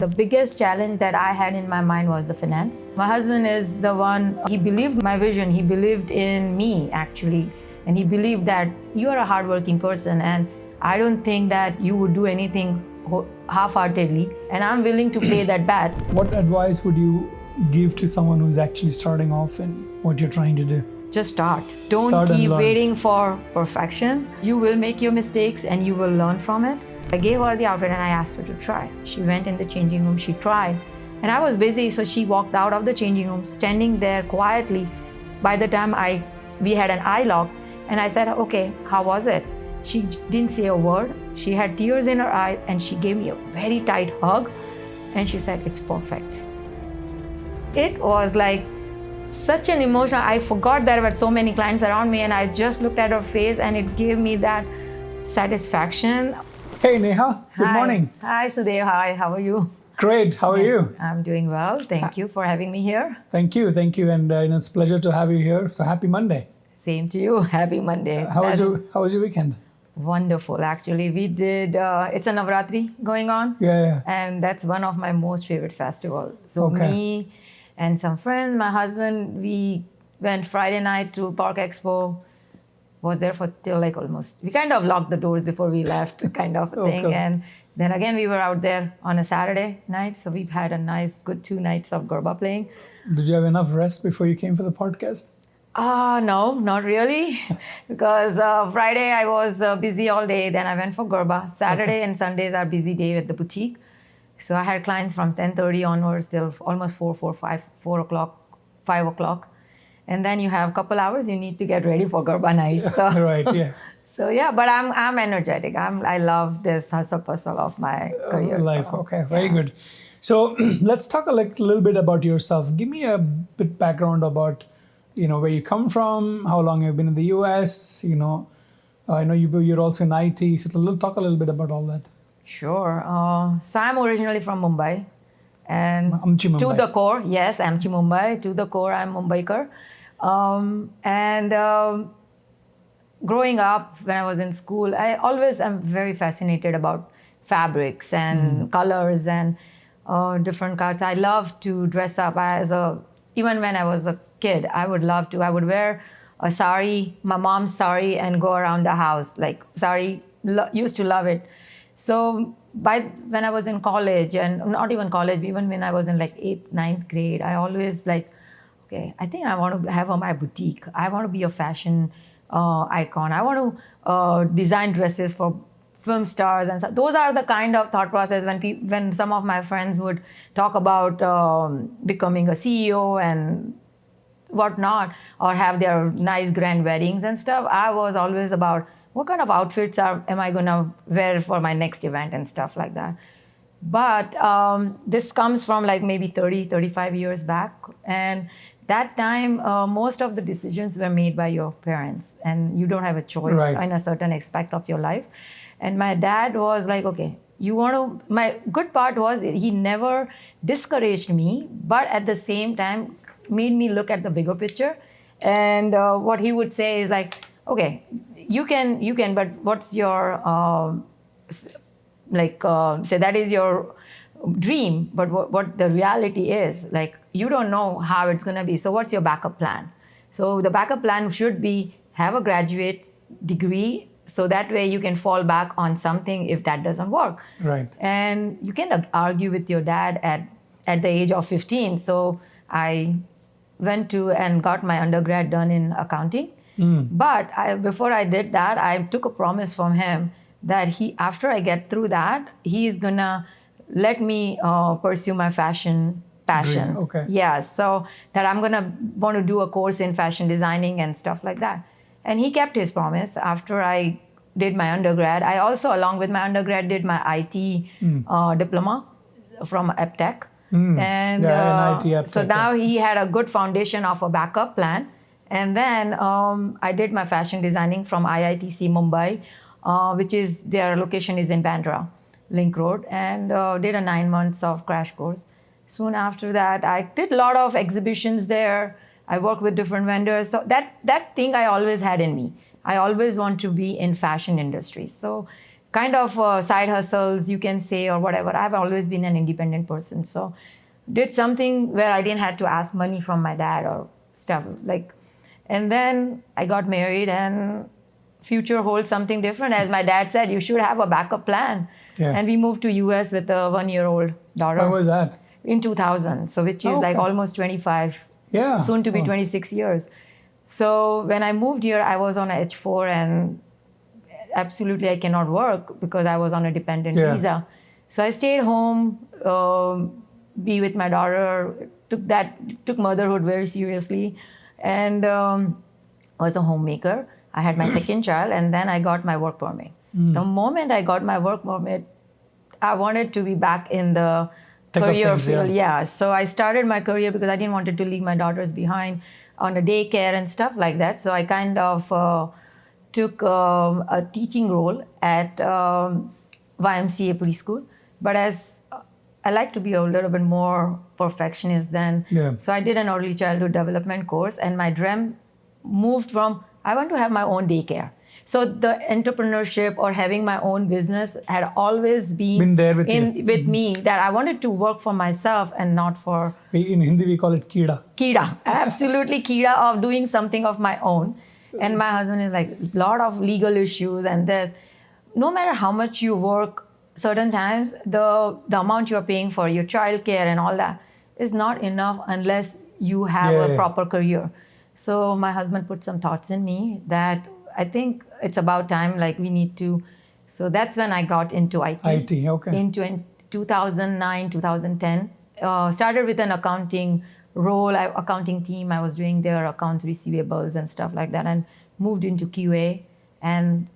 The biggest challenge that I had in my mind was the finance. My husband is the one, he believed my vision, he believed in me actually, and he believed that you are a hardworking person and I don't think that you would do anything half-heartedly, and I'm willing to play that bat. What advice would you give to someone who's actually starting off in what you're trying to do? Just start. Don't Start keep and learn. waiting for perfection. You will make your mistakes and you will learn from it. I gave her the outfit and I asked her to try. She went in the changing room, she tried. And I was busy, so she walked out of the changing room, standing there quietly. By the time we had an eye lock, and I said, okay, how was it? She didn't say a word. She had tears in her eyes and she gave me a very tight hug. And she said, it's perfect. It was like such an emotion. I forgot there were so many clients around me and I just looked at her face and it gave me that satisfaction. Hey Neha, good morning. Hi Sudev, hi, how are you? Great, how are you? I'm doing well, thank you for having me here. Thank you, and it's a pleasure to have you here. So happy Monday. Same to you, happy Monday. How was your weekend? Wonderful, actually. We did, it's a Navratri going on. Yeah. And that's one of my most favorite festivals. So me and some friends, my husband, we went Friday night to Park Expo. Was there for till like almost, we kind of locked the doors before we left kind of thing. Okay. And then again, we were out there on a Saturday night. So we've had a nice, good 2 nights of Garba playing. Did you have enough rest before you came for the podcast? No, not really. Because Friday I was busy all day. Then I went for Garba. Saturday and Sundays are busy day at the boutique. So I had clients from 10:30 onwards till almost 4 o'clock, 5 o'clock. And then you have a couple hours, you need to get ready for Garba night. So, Right, yeah. So yeah, but I'm energetic. I love this hustle of my career. Life, so, okay, very good. So let's talk a little bit about yourself. Give me a bit background about, where you come from, how long you've been in the US, I know you're also in IT, so talk a little bit about all that. Sure. So I'm originally from Mumbai. And Amchi Mumbai. To the core, yes, Amchi Mumbai. To the core, I'm Mumbaikar. Growing up, when I was in school, I always am very fascinated about fabrics and colors and different cuts. I love to dress up even when I was a kid, I would wear a sari, my mom's sari, and go around the house. Like sari, used to love it. So when I was in college, and not even college, even when I was in like 8th, 9th grade, I always I think I want to have my boutique. I want to be a fashion icon. I want to design dresses for film stars and stuff. Those are the kind of thought process when some of my friends would talk about becoming a CEO and whatnot, or have their nice grand weddings and stuff. I was always about what kind of outfits am I going to wear for my next event and stuff like that. But this comes from like maybe 30, 35 years back. And that time, most of the decisions were made by your parents and you don't have a choice in a certain aspect of your life. And my dad was like, okay, my good part was he never discouraged me, but at the same time made me look at the bigger picture. And what he would say is like, okay, you can, but what's your, say that is your dream, but what the reality is, like, you don't know how it's going to be. So what's your backup plan? So the backup plan should be have a graduate degree, so that way you can fall back on something if that doesn't work. Right. And you can argue with your dad at the age of 15. So I went to and got my undergrad done in accounting. But before I did that, I took a promise from him that after I get through that, he's gonna let me pursue my fashion passion. Okay. Yeah, so that I'm gonna want to do a course in fashion designing and stuff like that. And he kept his promise. After I did my undergrad, I also, along with my undergrad, did my IT diploma from EPTech. And so now he had a good foundation of a backup plan. And then I did my fashion designing from IITC Mumbai, which is, their location is in Bandra, Link Road, and did a 9 months of crash course. Soon after that, I did a lot of exhibitions there. I worked with different vendors. So that thing I always had in me. I always want to be in fashion industry. So kind of side hustles, you can say, or whatever. I've always been an independent person. So did something where I didn't have to ask money from my dad or stuff like. And then I got married, and future holds something different. As my dad said, you should have a backup plan. Yeah. And we moved to US with a 1-year-old daughter. When was that? In 2000. So which is like almost 25, soon to be 26 years. So when I moved here, I was on a H4, and absolutely I cannot work because I was on a dependent visa. So I stayed home, be with my daughter, took motherhood very seriously, and was a homemaker. I had my second child, and then I got my work permit. The moment I got my work permit, I wanted to be back in the career field. Yeah. So I started my career because I didn't want to leave my daughters behind on a daycare and stuff like that. So I kind of took a teaching role at YMCA preschool. But as I like to be a little bit more perfectionist than, so I did an early childhood development course, and my dream moved from, I want to have my own daycare. So the entrepreneurship or having my own business had always been there with me, that I wanted to work for myself and not for... In Hindi, we call it Kida. Kida, absolutely Kida, of doing something of my own. And my husband is like, a lot of legal issues and this. No matter how much you work, certain times, the amount you're paying for your childcare and all that is not enough unless you have a proper career. So my husband put some thoughts in me that I think it's about time, like we need to. So that's when I got into IT. IT, okay. In 2009, 2010. Started with an accounting role, accounting team. I was doing their accounts receivables and stuff like that, and moved into QA and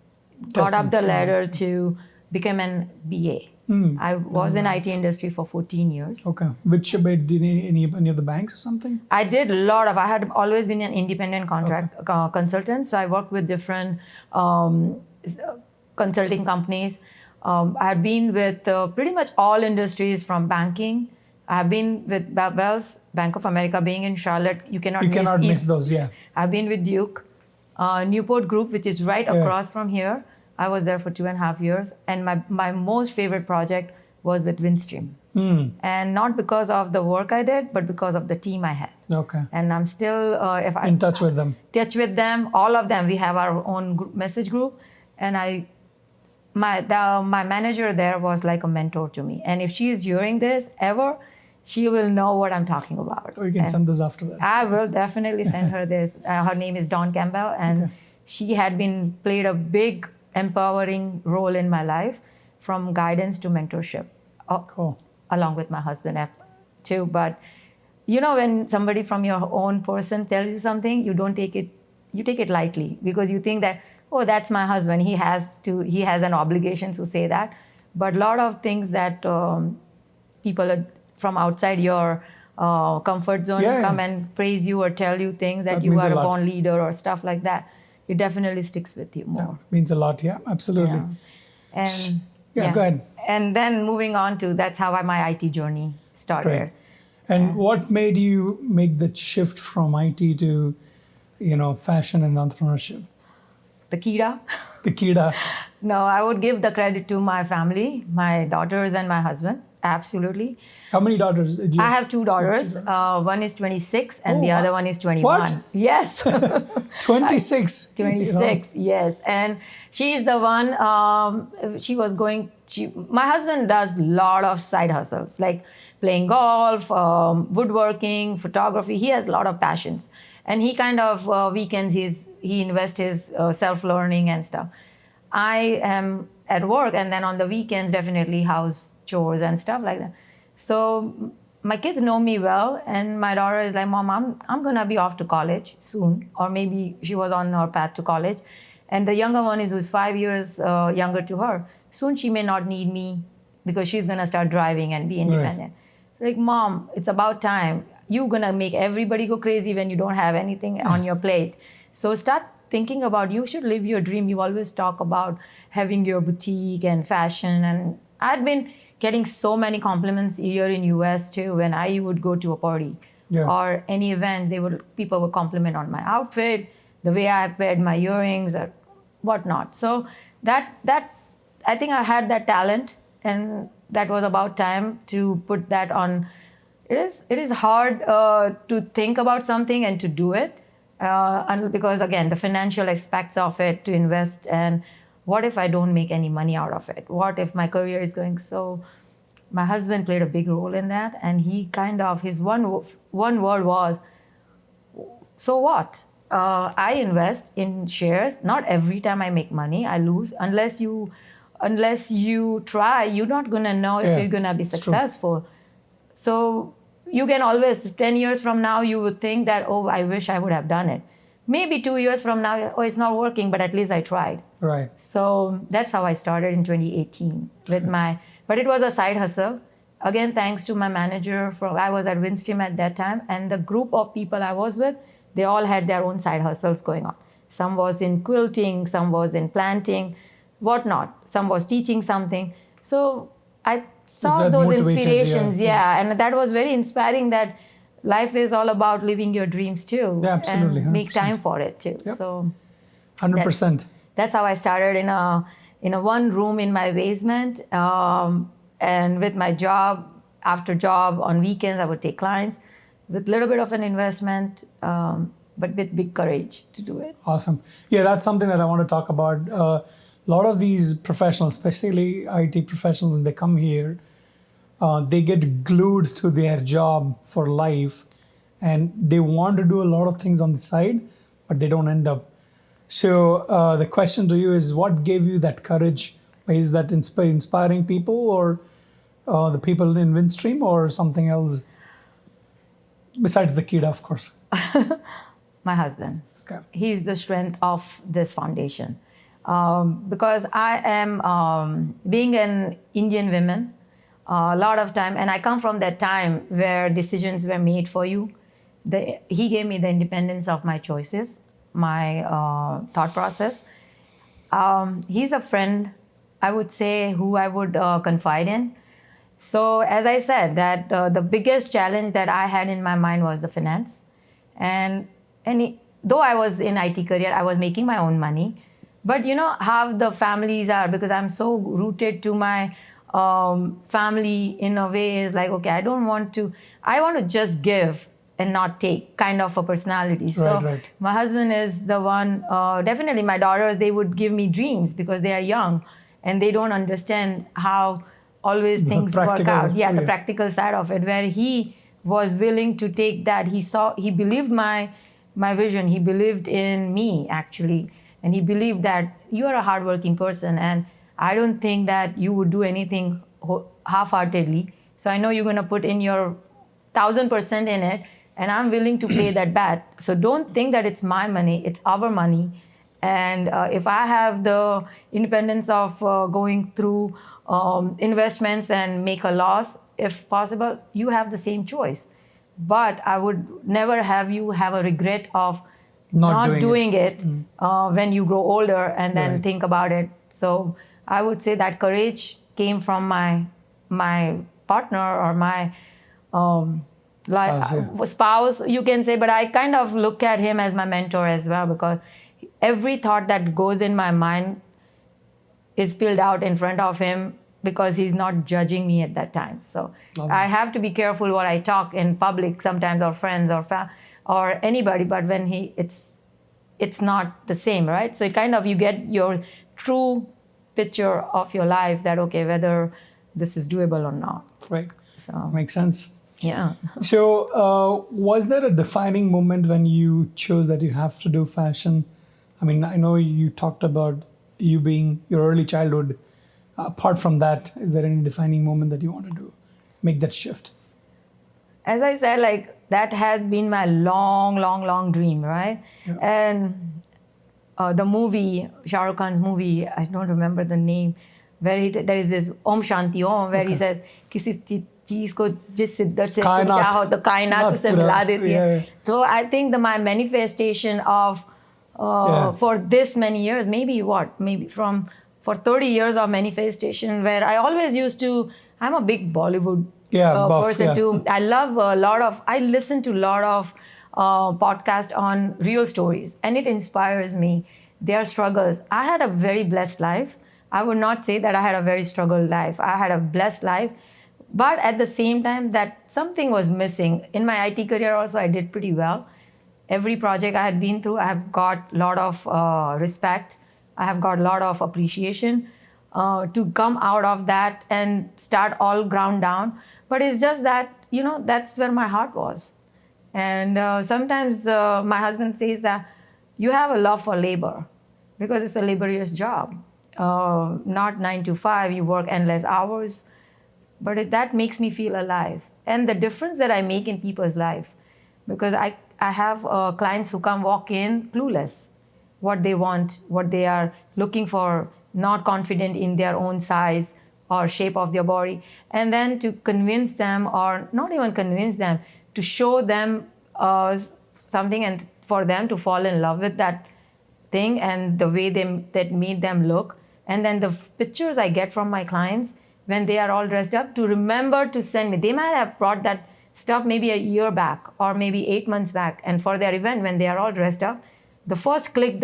got up the ladder to become an BA. I was in IT industry for 14 years. Okay. Which, did any of the banks or something? I did a lot of, I had always been an independent contract consultant. So I worked with different consulting companies. I have been with pretty much all industries from banking. I've been with Wells, Bank of America, being in Charlotte. You cannot miss those, I've been with Duke, Newport Group, which is right across from here. I was there for 2.5 years. And my most favorite project was with Windstream. And not because of the work I did, but because of the team I had. Okay. And I'm still in touch with them. All of them. We have our own message group. And my manager there was like a mentor to me. And if she is hearing this ever, she will know what I'm talking about. Or you can send this after that. I will definitely send her this. Her name is Dawn Campbell. And she had played a big empowering role in my life, from guidance to mentorship, along with my husband too. But you know, when somebody from your own person tells you something, you take it lightly, because you think that, oh, that's my husband, he has an obligation to say that. But a lot of things that people from outside your comfort zone come and praise you or tell you things that you are a born leader or stuff like that, it definitely sticks with you more. Means a lot, absolutely. And go ahead. And then moving on to, that's how my IT journey started. Right. And what made you make the shift from IT to, fashion and entrepreneurship? The Kida. The Kida. No, I would give the credit to my family, my daughters and my husband. Absolutely. How many daughters did you have? I have 2 daughters. One is 26 and the other one is 21. What? Yes. 26. 26, yes. And she's the one, my husband does a lot of side hustles, like playing golf, woodworking, photography. He has a lot of passions. And he kind of, weekends, he invests his self-learning and stuff. I am at work, and then on the weekends, definitely house chores and stuff like that. So my kids know me well, and my daughter is like, Mom, I'm going to be off to college soon, or maybe she was on her path to college. And the younger one who's 5 years younger to her. Soon she may not need me because she's going to start driving and be independent. Right. Like, Mom, it's about time. You're going to make everybody go crazy when you don't have anything on your plate. So start thinking about, you should live your dream. You always talk about having your boutique and fashion. And I'd been getting so many compliments here in US too. When I would go to a party or any events, people would compliment on my outfit, the way I paired my earrings or whatnot. So that I think I had that talent, and that was about time to put that on. It is hard to think about something and to do it, and because again the financial aspects of it, to invest, and what if I don't make any money out of it? What if my career is going so? My husband played a big role in that, and he kind of his one word was, so what? I invest in shares. Not every time I make money, I lose. Unless you try, you're not gonna know if you're gonna be successful. True. So you can always, 10 years from now, you would think that, oh, I wish I would have done it. Maybe 2 years from now, oh, it's not working, but at least I tried. Right. So that's how I started in 2018 with but it was a side hustle. Again, thanks to my manager. I was at Windstream at that time, and the group of people I was with, they all had their own side hustles going on. Some was in quilting, some was in planting, whatnot. Some was teaching something. So I saw those inspirations, and that was very inspiring, that life is all about living your dreams too. Yeah, absolutely. 100%. And make time for it too. Yep. So 100%. That's how I started in a one room in my basement, and with my job, after job on weekends I would take clients with a little bit of an investment, but with big courage to do it. Awesome. Yeah, that's something that I want to talk about. A lot of these professionals, especially IT professionals, when they come here, they get glued to their job for life, and they want to do a lot of things on the side, but they don't end up. So the question to you is, what gave you that courage? Is that inspiring people, or the people in Windstream, or something else besides the kid, of course? My husband. Okay. He's the strength of this foundation. Because I am, being an Indian woman, a lot of time, and I come from that time where decisions were made for you. He gave me the independence of my choices, my thought process. He's a friend, I would say, who I would confide in. So as I said, that the biggest challenge that I had in my mind was the finance. And though I was in IT career, I was making my own money. But you know how the families are, because I'm so rooted to my family in a way, is like, okay, I want to just give and not take, kind of a personality. So my husband is the one, definitely my daughters, they would give me dreams because they are young and they don't understand how always things work out. Yeah, the practical side of it, where he was willing to take that. He believed my vision. He believed in me, actually. And he believed that you are a hardworking person, and I don't think that you would do anything half-heartedly. So I know you're going to put in your 1,000% in it, and I'm willing to play that bet. So don't think that it's my money, it's our money. And if I have the independence of going through investments and make a loss, if possible, you have the same choice. But I would never have you have a regret of not doing it when you grow older and then think about it. So I would say that courage came from my partner or my spouse, you can say, but I kind of look at him as my mentor as well, because every thought that goes in my mind is spilled out in front of him, because he's not judging me at that time. So I have to be careful what I talk in public sometimes, or friends or anybody, but when it's not the same, right? So you get your true picture of your life, that, okay, whether this is doable or not. Right. So makes sense. Yeah. So was there a defining moment when you chose that you have to do fashion? I mean, I know you talked about you being your early childhood. Apart from that, is there any defining moment that you want to make that shift? As I said, like, that has been my long dream, right? Yeah. And the movie, Shah Rukh Khan's movie, I don't remember the name, where there is this Om Shanti Om, where he says, किसी चीज को जिस सिद्दत से तुम चाहो तो कायनात उसे मिला देती है. So I think my manifestation of for this many years, maybe for 30 years of manifestation, where I always I'm a big Bollywood person too. I listen to a lot of podcasts on real stories, and it inspires me, their struggles. I had a very blessed life. I would not say that I had a very struggled life. I had a blessed life. But at the same time, that something was missing. In my IT career also, I did pretty well. Every project I had been through, I have got a lot of respect. I have got a lot of appreciation. To come out of that and start all ground down. But it's just that, that's where my heart was. And sometimes my husband says that you have a love for labor because it's a laborious job. Not 9 to 5, you work endless hours. But that makes me feel alive. And the difference that I make in people's life, because I have clients who come walk in clueless, what they want, what they are looking for, not confident in their own size or shape of their body. And then to convince them, or not even convince them, to show them something and for them to fall in love with that thing and the way that made them look. And then the pictures I get from my clients when they are all dressed up, to remember to send me. They might have brought that stuff maybe a year back or maybe 8 months back. And for their event, when they are all dressed up, the first click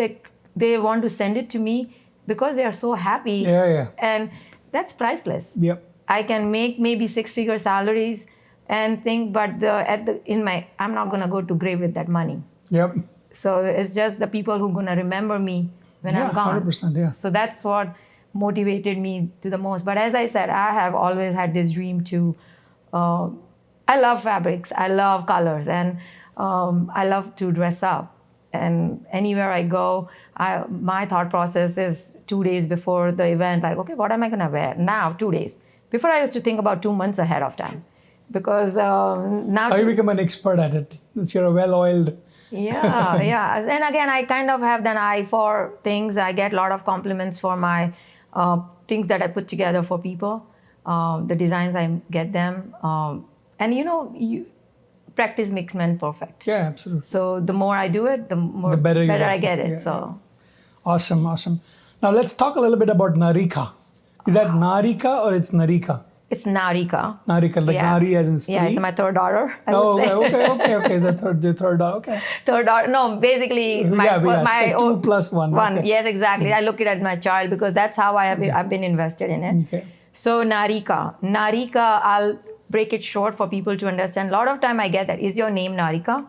they want to send it to me because they are so happy. Yeah. And that's priceless. Yep. I can make maybe 6-figure salaries and think, but I'm not going to go to grave with that money. Yep. So it's just the people who are going to remember me when I'm gone. 100%, yeah. So that's what motivated me to the most. But as I said, I have always had this dream to, I love fabrics, I love colors, and I love to dress up. And anywhere I go, my thought process is 2 days before the event, like, okay, what am I going to wear now, 2 days? Before I used to think about 2 months ahead of time. Because now... you become an expert at it. Since you're a well-oiled... Yeah. And again, I kind of have an eye for things. I get a lot of compliments for my things that I put together for people. The designs, I get them. And practice makes men perfect. Yeah, absolutely. So the more I do it, the better I get it. Yeah, so Awesome. Now let's talk a little bit about Niharika. Is that Niharika or it's Niharika? It's Niharika. Niharika, like Nari as in stree? Yeah, it's my third daughter. Okay. Is that your third daughter? Okay. Third daughter. No, basically my so 2 plus 1. One. Okay. Yes, exactly. I look at it as my child because that's how I've been invested in it. Okay. So Niharika, I'll break it short for people to understand. A lot of time I get that, is your name Niharika?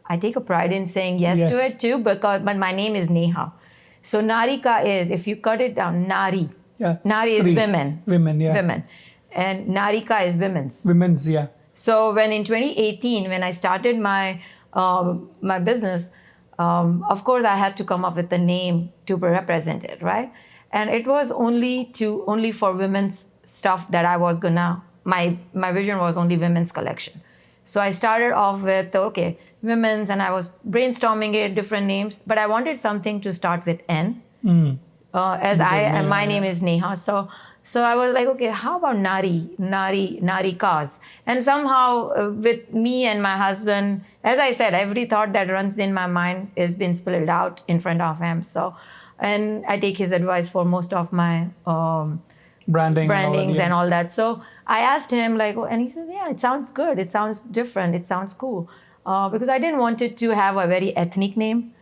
I take a pride in saying yes to it too, but my name is Neha. So Niharika is, if you cut it down, Nari. Yeah. Nari is women. Women, yeah. Women. And Niharika is women's. Women's, yeah. So when in 2018, when I started my business, of course I had to come up with a name to represent it, right? And it was only for women's stuff that I was my vision was only women's collection. So I started off with, women's, and I was brainstorming it, different names, but I wanted something to start with N. My name is Neha. So I was like, okay, how about Narikas? And somehow with me and my husband, as I said, every thought that runs in my mind has been spilled out in front of him. So, and I take his advice for most of my brandings and all that. So I asked him, and he said, yeah, it sounds good. It sounds different. It sounds cool. Because I didn't want it to have a very ethnic name.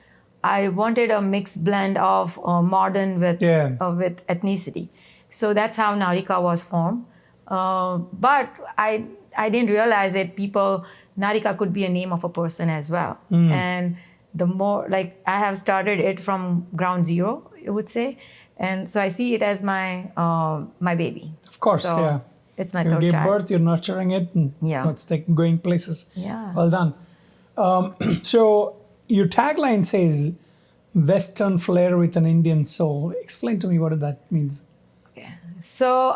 I wanted a mixed blend of modern with ethnicity. So that's how Niharika was formed. But I didn't realize that Niharika could be a name of a person as well. And the more, I have started it from ground zero, I would say. And so I see it as my baby. Of course, so it's my third child. You gave birth, you're nurturing it, and it's going places. Yeah. Well done. So your tagline says, Western flair with an Indian soul. Explain to me what that means. So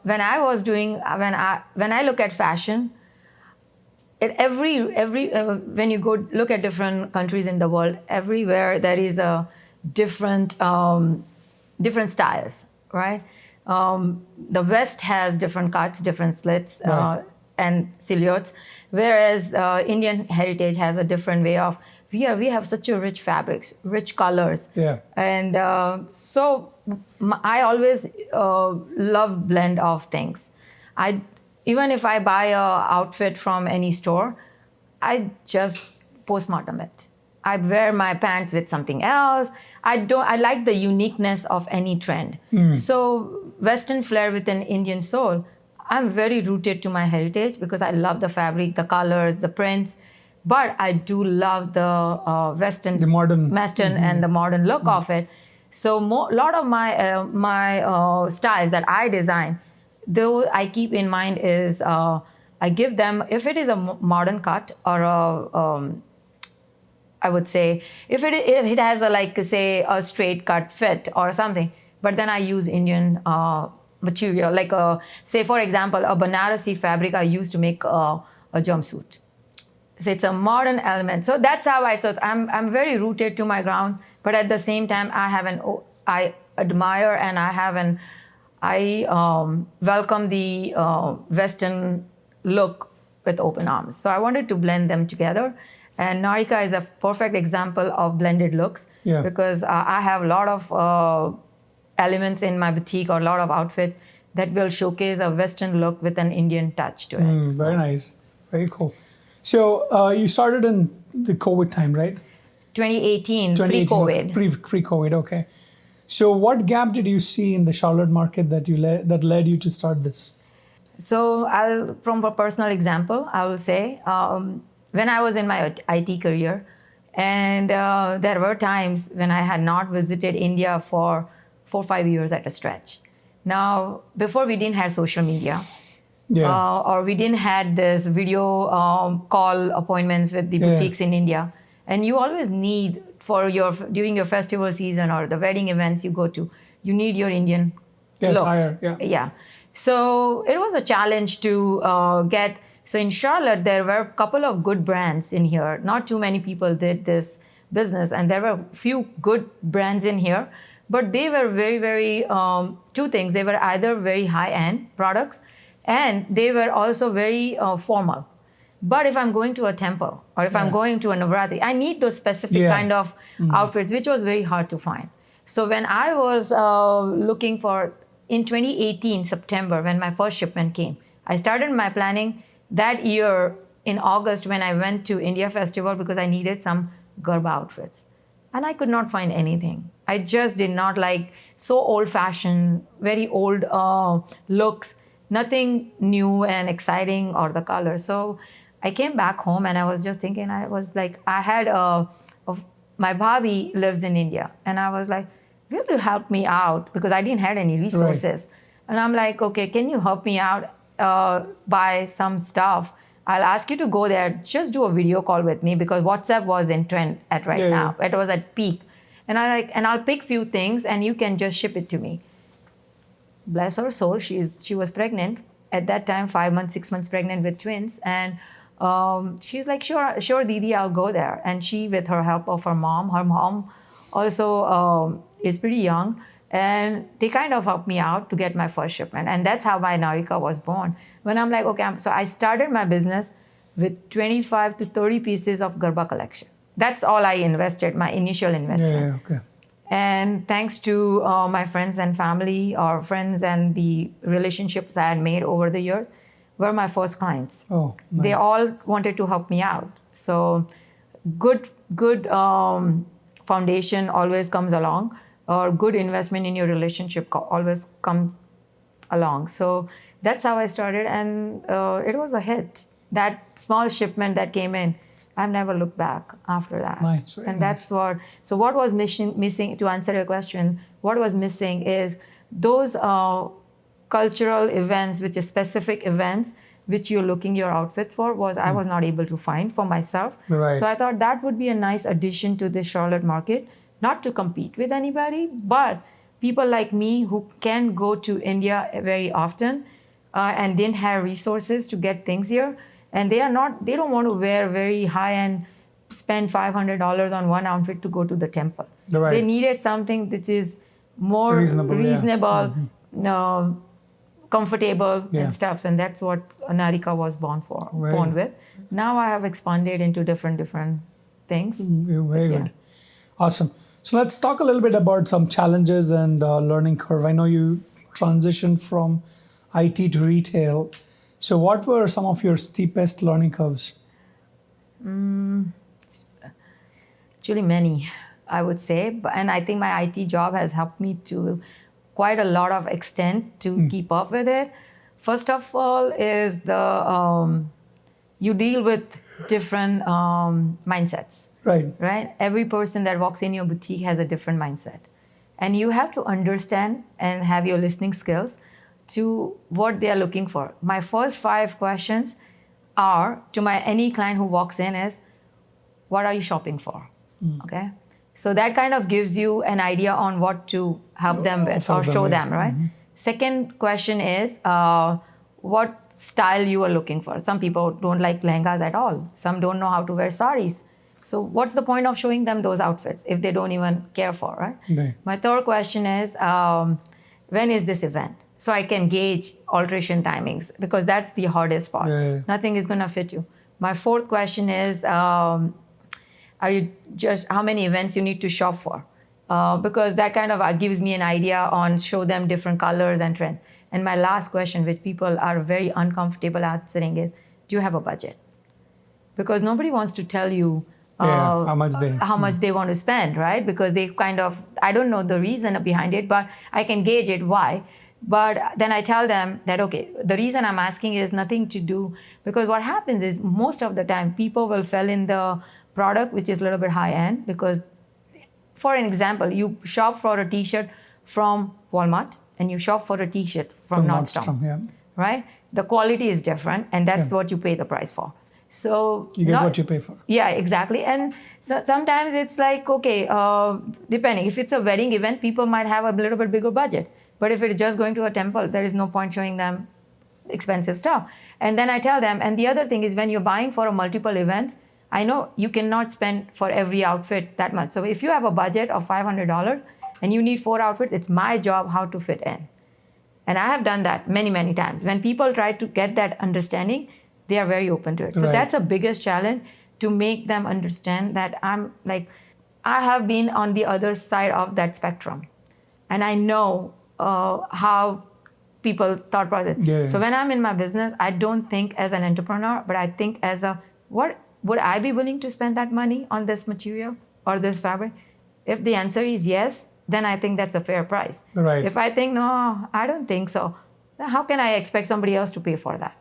when I look at fashion, when you go look at different countries in the world, everywhere there is a different styles, right? The West has different cuts, different slits, and silhouettes, whereas Indian heritage has a different way of. We have such a rich fabrics, rich colors, and so I always love blend of things. Even if I buy a outfit from any store, I just postmortem it. I wear my pants with something else. I like the uniqueness of any trend. So Western flair with an Indian soul, I'm very rooted to my heritage because I love the fabric, the colors, the prints. But I do love the Western and the modern look of it. So a lot of my styles that I design, though I keep in mind is I give them, if it is a modern cut or I would say if it has a, like say a straight cut fit or something, but then I use Indian material, like say for example a Banarasi fabric I use to make a jumpsuit. So it's a modern element. So that's how I'm very rooted to my ground, but at the same time I admire and I welcome the Western look with open arms. So I wanted to blend them together. And Niharika is a perfect example of blended looks because I have a lot of elements in my boutique or a lot of outfits that will showcase a Western look with an Indian touch to it. Very nice. Very cool. So you started in the COVID time, right? 2018, pre-COVID. Pre-COVID, okay. So what gap did you see in the Charlotte market that led you to start this? So from a personal example, I will say, when I was in my IT career, and there were times when I had not visited India for 4 or 5 years at a stretch. Now, before we didn't have social media, or we didn't had this video call appointments with the boutiques in India, and you always need during your festival season or the wedding events you go to, you need your Indian looks. So it was a challenge to get. So in Charlotte, there were a couple of good brands in here. Not too many people did this business, and there were a few good brands in here, but they were very, very, two things. They were either very high-end products, and they were also very formal. But if I'm going to a temple, or if I'm going to a Navratri, I need those specific kind of outfits, which was very hard to find. So when I was looking for, in 2018, September, when my first shipment came, I started my planning that year in August when I went to India Festival because I needed some Garba outfits. And I could not find anything. I just did not like, so old-fashioned, very old looks, nothing new and exciting or the color. So I came back home and I was just thinking, I was like, I had my bhabhi lives in India. And I was like, will you help me out? Because I didn't have any resources. And I'm like, okay, can you help me out? Buy some stuff. I'll ask you to go there. Just do a video call with me because WhatsApp was in trend now. It was at peak, and I'll pick few things and you can just ship it to me. Bless her soul, she was pregnant at that time, 5 months, 6 months pregnant with twins, and she's like, sure, Didi, I'll go there. And she, with her help of her mom also is pretty young. And they kind of helped me out to get my first shipment. And that's how my Niharika was born. When I'm like, okay, so I started my business with 25 to 30 pieces of Garba collection. That's all I invested, my initial investment. And thanks to my friends and family, or friends and the relationships I had made over the years, were my first clients. Oh, nice. They all wanted to help me out. So good foundation always comes along, or good investment in your relationship always come along. So that's how I started, and it was a hit. That small shipment that came in, I've never looked back after that. Nice, and that's what. So what was missing? To answer your question, what was missing is those cultural events, which is specific events, which you're looking your outfits for. I was not able to find for myself. So I thought that would be a nice addition to the Charlotte market. Not to compete with anybody, but people like me who can go to India very often and didn't have resources to get things here. And they don't want to wear very high-end, spend $500 on one outfit to go to the temple. They needed something that is more reasonable, comfortable and stuff. And that's what Niharika was born with. Now I have expanded into different things. Very good. Awesome. So let's talk a little bit about some challenges and learning curve. I know you transitioned from IT to retail. So what were some of your steepest learning curves? Actually, many, I would say. And I think my IT job has helped me to quite a lot of extent to keep up with it. First of all, is you deal with different mindsets. Right? Every person that walks in your boutique has a different mindset. And you have to understand and have your listening skills to what they are looking for. My first 5 questions are to any client who walks in is, what are you shopping for? Okay. So that kind of gives you an idea on what to help them with or show them, right? Second question is, what style you are looking for. Some people don't like lehengas at all. Some don't know how to wear saris. So what's the point of showing them those outfits if they don't even care for, right? My third question is, when is this event? So I can gauge alteration timings, because that's the hardest part. Nothing is going to fit you. My fourth question is, how many events you need to shop for? Because that kind of gives me an idea on show them different colors and trends. And my last question, which people are very uncomfortable answering, is, do you have a budget? Because nobody wants to tell you how much they want to spend, right? Because they I don't know the reason behind it, but I can gauge it why. But then I tell them that, okay, the reason I'm asking is nothing to do, because what happens is most of the time people will fall in the product which is a little bit high end, because, for an example, you shop for a t-shirt from Walmart and you shop for a t-shirt from Nordstrom, right? The quality is different, and that's what you pay the price for. So you get what you pay for. Yeah, exactly. And so sometimes it's like, okay, depending. If it's a wedding event, people might have a little bit bigger budget. But if it's just going to a temple, there is no point showing them expensive stuff. And then I tell them, and the other thing is, when you're buying for a multiple events, I know you cannot spend for every outfit that much. So if you have a budget of $500 and you need 4 outfits, it's my job how to fit in. And I have done that many, many times. When people try to get that understanding, they are very open to it. So that's the biggest challenge, to make them understand that I have been on the other side of that spectrum. And I know how people thought process. So when I'm in my business, I don't think as an entrepreneur, but I think as what would I be willing to spend that money on this material or this fabric? If the answer is yes, then I think that's a fair price. If I think, no, I don't think so, then how can I expect somebody else to pay for that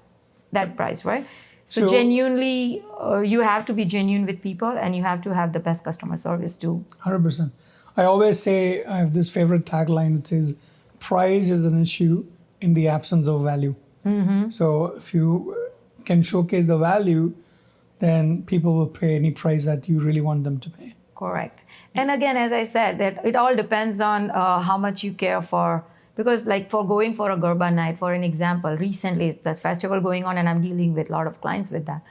price, right? So genuinely, you have to be genuine with people, and you have to have the best customer service too. 100%. I always say, I have this favorite tagline. It says, price is an issue in the absence of value. So if you can showcase the value, then people will pay any price that you really want them to pay. Correct. And again, as I said, that it all depends on how much you care for. Because like for going for a Garba night, for an example, recently the festival going on, and I'm dealing with a lot of clients with that.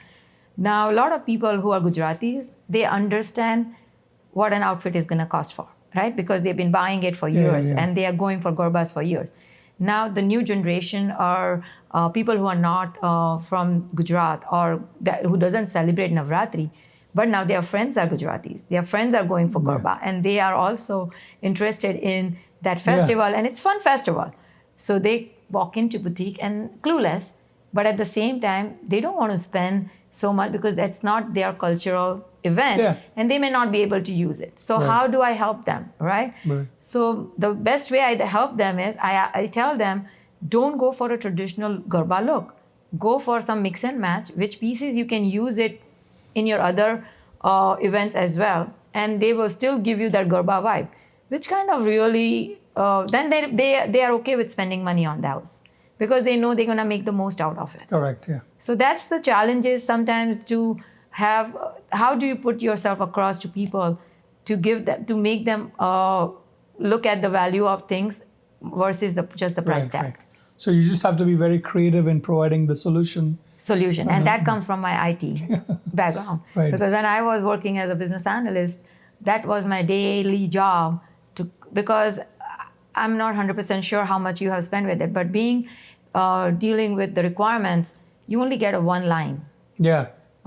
Now, a lot of people who are Gujaratis, they understand what an outfit is going to cost for, right? Because they've been buying it for years, and they are going for Garbas for years. Now, the new generation are people who are not from Gujarat or who doesn't celebrate Navratri, but now their friends are Gujaratis. Their friends are going for Garba, and they are also interested in that festival, and it's fun festival. So they walk into boutique and clueless, but at the same time, they don't want to spend so much because that's not their cultural event, and they may not be able to use it. So how do I help them, right? So the best way I help them is I tell them, don't go for a traditional Garba look. Go for some mix and match, which pieces you can use it in your other events as well, and they will still give you that Garba vibe, which kind of really, then they are okay with spending money on those because they know they're going to make the most out of it. Correct, yeah. So that's the challenges sometimes to have. How do you put yourself across to people to give them, to make them look at the value of things versus just the price tag? So you just have to be very creative in providing the solution. And that comes from my IT background. Because when I was working as a business analyst, that was my daily job, because I'm not 100% sure how much you have spent with it, but dealing with the requirements, you only get a one line.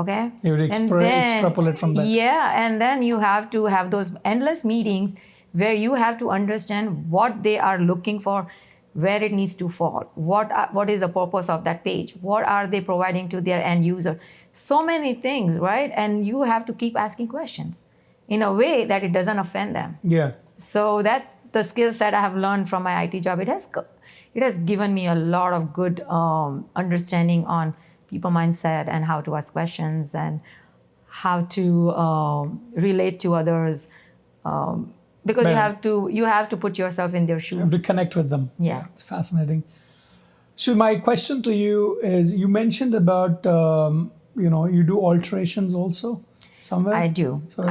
Okay? You would extrapolate from that. And then you have to have those endless meetings where you have to understand what they are looking for, where it needs to fall, what is the purpose of that page, what are they providing to their end user. So many things, right? And you have to keep asking questions. in a way that it doesn't offend them. Yeah. So that's the skill set I have learned from my IT job. It has given me a lot of good understanding on people mindset and how to ask questions and how to relate to others. Because you have to put yourself in their shoes. To connect with them. Yeah. It's fascinating. So my question to you is, you mentioned about, you do alterations also somewhere? I do. So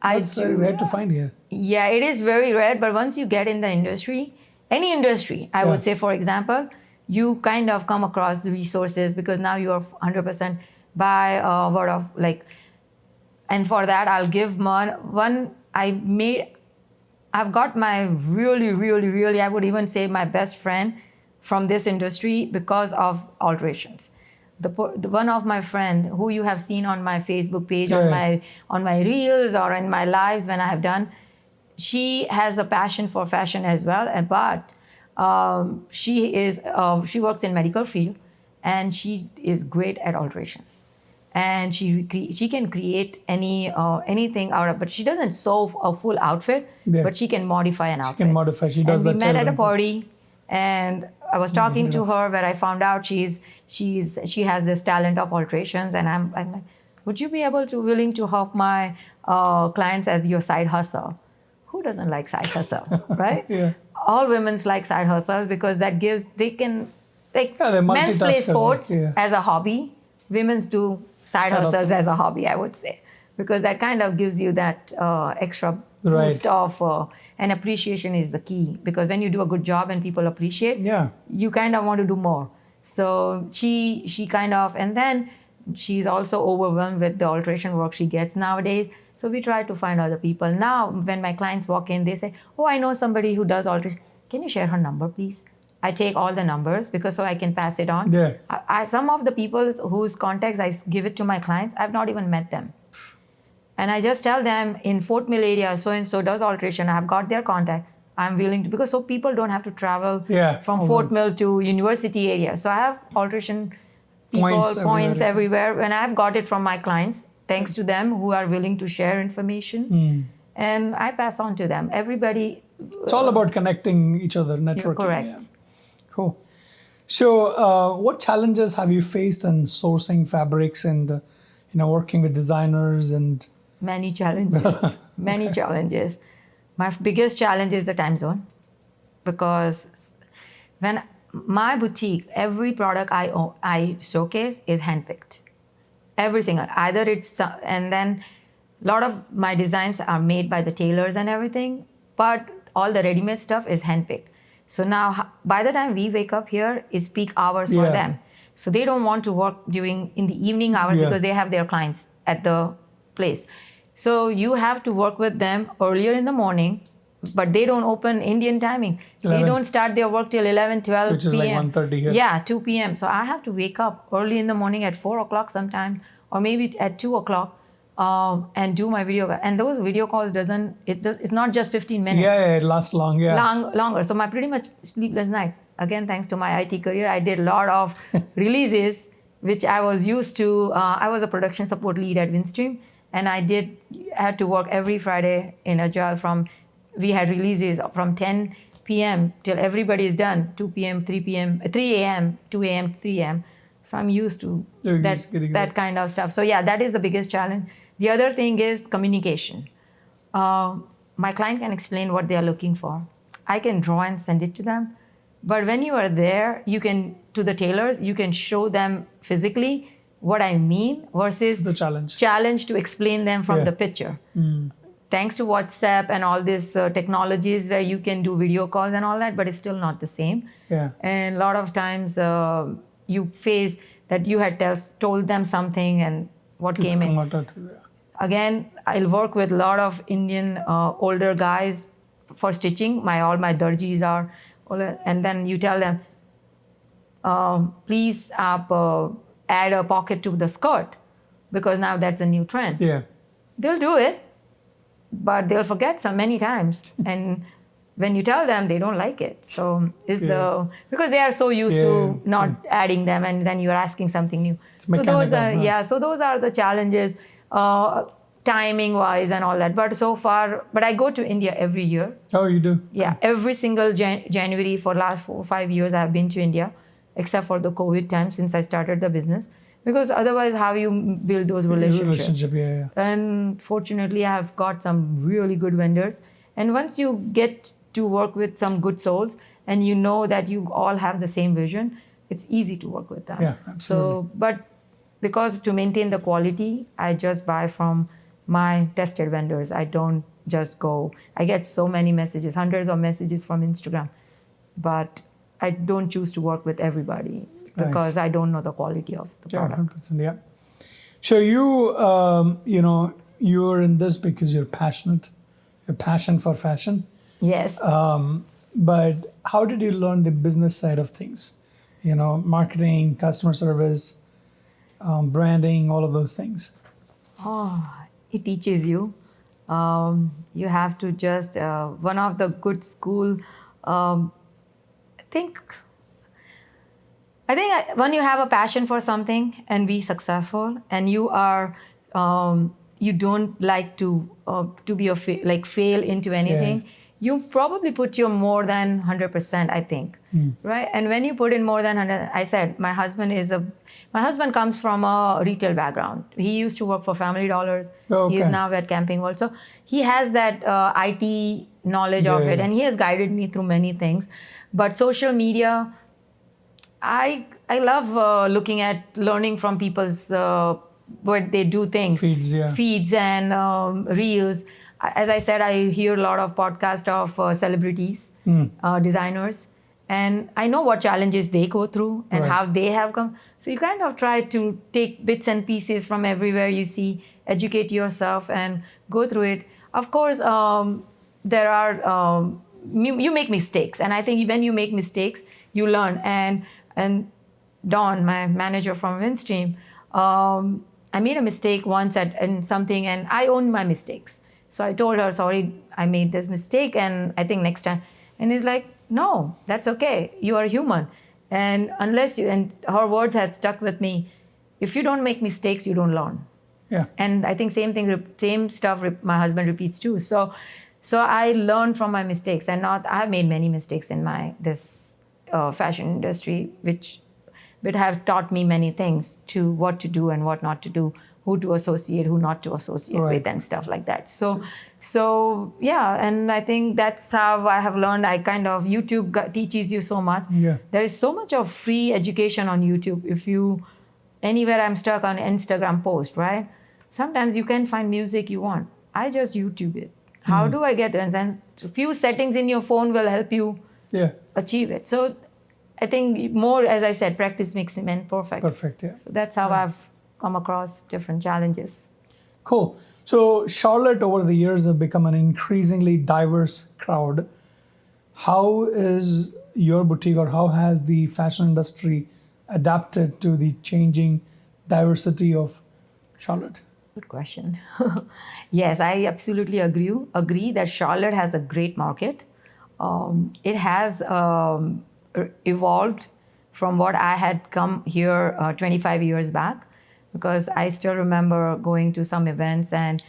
that's very rare to find here. Yeah, it is very rare. But once you get in the industry, any industry, I would say, for example, you kind of come across the resources because now you are 100% by word of and for that I'll give one I've got my really, really, really, I would even say my best friend from this industry because of alterations. The one of my friend who you have seen on my Facebook page, on my reels or in my lives when I have done, she has a passion for fashion as well, but she works in medical field and she is great at alterations. And she can create anything out of, but she doesn't sew a full outfit, but she can modify an outfit. She can modify. She does that. We met at a party, and I was talking to her where I found out she has this talent of alterations, and I'm like, would you be willing to help my clients as your side hustle? Who doesn't like side hustle, right? Yeah. All women like side hustles because that gives men's play sports as a hobby, women's do side hustles as a hobby, I would say, because that kind of gives you that extra boost of, and appreciation is the key, because when you do a good job and people appreciate, you kind of want to do more. So she kind of, and then she's also overwhelmed with the alteration work she gets nowadays. So we try to find other people. Now, when my clients walk in, they say, oh, I know somebody who does alteration. Can you share her number, please? I take all the numbers so I can pass it on. Yeah. Some of the people whose contacts I give it to my clients, I've not even met them. And I just tell them in Fort Mill area, so-and-so does alteration. I've got their contact. I'm willing to, because so people don't have to travel from Fort Mill to university area. So I have alteration points everywhere. And I've got it from my clients, thanks to them who are willing to share information. And I pass on to them. Everybody. It's all about connecting each other, networking. You're correct. Yeah. Cool. So, what challenges have you faced in sourcing fabrics and, working with designers and? Many challenges. Many challenges. My biggest challenge is the time zone, because when my boutique, every product I showcase is handpicked. Every single, either it's, and then a lot of my designs are made by the tailors and everything, but all the ready-made stuff is handpicked. So now, by the time we wake up here, it's peak hours for them. So they don't want to work in the evening hours because they have their clients at the place. So you have to work with them earlier in the morning, but they don't open Indian timing. 11. They don't start their work till 11, 12 Which is p.m. like 1:30 here. Yeah, 2 p.m. So I have to wake up early in the morning at 4 o'clock sometimes, or maybe at 2 o'clock. And do my video, and those video calls it's not just 15 minutes. Yeah, it lasts long. Yeah, longer. So my pretty much sleepless nights. Again, thanks to my IT career, I did a lot of releases, which I was used to. I was a production support lead at Winstream, and I had to work every Friday in Agile. We had releases from 10 p.m. till everybody is done. 2 p.m., 3 p.m., 3 a.m., 2 a.m., 3 a.m. So I'm used to that kind of stuff. So yeah, that is the biggest challenge. The other thing is communication. My client can explain what they are looking for. I can draw and send it to them. But when you are there, to the tailors, you can show them physically what I mean versus the challenge to explain them from the picture. Thanks to WhatsApp and all these technologies where you can do video calls and all that, but it's still not the same. Yeah. And a lot of times you face that you had told them something and what came in. Again, I'll work with a lot of Indian older guys for stitching. All my darjis are older, and then you tell them, please add a pocket to the skirt, because now that's a new trend. Yeah. They'll do it, but they'll forget so many times. And when you tell them, they don't like it. So because they are so used to not adding them, and then you're asking something new. So those are the challenges. timing wise and all that. But so far, but I go to India every year. Oh, you do? Yeah, every single January for last 4 or 5 years, I have been to India, except for the COVID time since I started the business. Because otherwise, how you build those relationships? Yeah. And fortunately, I have got some really good vendors. And once you get to work with some good souls, and you know that you all have the same vision, it's easy to work with them. Yeah, absolutely. So, but because to maintain the quality, I just buy from my tested vendors. I don't just go. I get so many messages, hundreds of messages from Instagram, but I don't choose to work with everybody because I don't know the quality of the product. 100%, yeah. So you're in this because you're passionate, your passion for fashion. Yes. But how did you learn the business side of things? Marketing, customer service, branding, all of those things. It teaches you. You have to just, one of the good school, I think when you have a passion for something and be successful, and you are, you don't like to be fail into anything. Yeah. You probably put your more than 100%, I think, right? And when you put in more than 100, I said my husband comes from a retail background. He used to work for Family Dollar. Okay. He is now at Camping World. So he has that IT knowledge of it, and he has guided me through many things. But social media, I love looking at learning from people's what they do things. Feeds and reels. As I said, I hear a lot of podcasts of celebrities, designers, and I know what challenges they go through and how they have come. So you kind of try to take bits and pieces from everywhere you see, educate yourself and go through it. Of course, there are, you make mistakes. And I think when you make mistakes, you learn. And Dawn, my manager from Windstream, I made a mistake once in something, and I own my mistakes. So I told her, sorry, I made this mistake, and I think next time. And he's like, no, that's okay. You are human. And and her words had stuck with me. If you don't make mistakes, you don't learn. Yeah. And I think same stuff my husband repeats too. So I learned from my mistakes, and I've made many mistakes in this fashion industry, which have taught me many things to what to do and what not to do, who to associate, who not to associate with, and stuff like that. So yeah, and I think that's how I have learned. YouTube teaches you so much. Yeah. There is so much of free education on YouTube. Anywhere I'm stuck on Instagram post, right? Sometimes you can't find music you want. I just YouTube it. How do I get it? And then a few settings in your phone will help you achieve it. So I think more, as I said, practice makes man perfect. Perfect, yeah. So that's how I've come across different challenges. Cool. So Charlotte over the years have become an increasingly diverse crowd. How is your boutique, or how has the fashion industry adapted to the changing diversity of Charlotte? Good question. Yes, I absolutely agree that Charlotte has a great market. It has evolved from what I had come here 25 years back, because I still remember going to some events and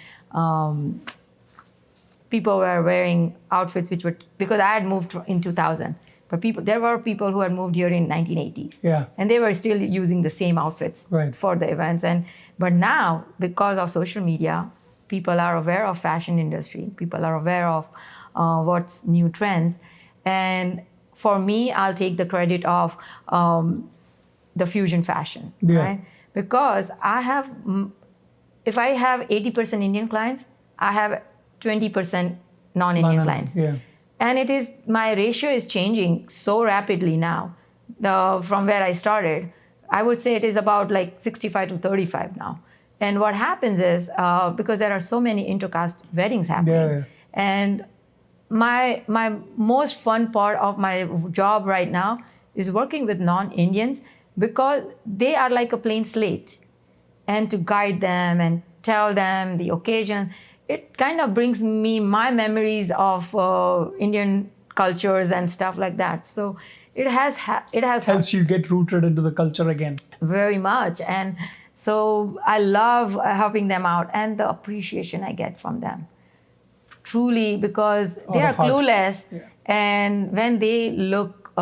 people were wearing outfits which were, because I had moved in 2000, but there were people who had moved here in 1980s. Yeah. And they were still using the same outfits for the events. But now, because of social media, people are aware of fashion industry. People are aware of what's new trends. And for me, I'll take the credit of the fusion fashion, right? Because if I have 80% Indian clients, I have 20% non-Indian clients. Yeah. And my ratio is changing so rapidly now from where I started. I would say it is about like 65 to 35 now. And what happens is, because there are so many intercaste weddings happening, and my most fun part of my job right now is working with non-Indians, because they are like a plain slate. And to guide them and tell them the occasion, it kind of brings me my memories of Indian cultures and stuff like that. So it has helps you get rooted into the culture again. Very much. And So I love helping them out and the appreciation I get from them. Truly, because they are of heart. clueless, Yeah. and when they look,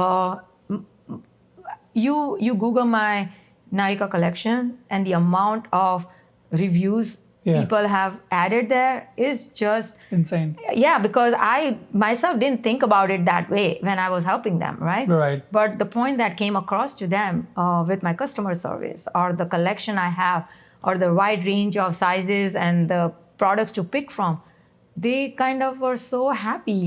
you Google my Niharika collection, and the amount of reviews Yeah. people have added there is just Insane. yeah, because I myself didn't think about it that way when I was helping them, right? Right. But the point that came across to them with my customer service or the collection I have or the wide range of sizes and the products to pick from, they kind of were so happy.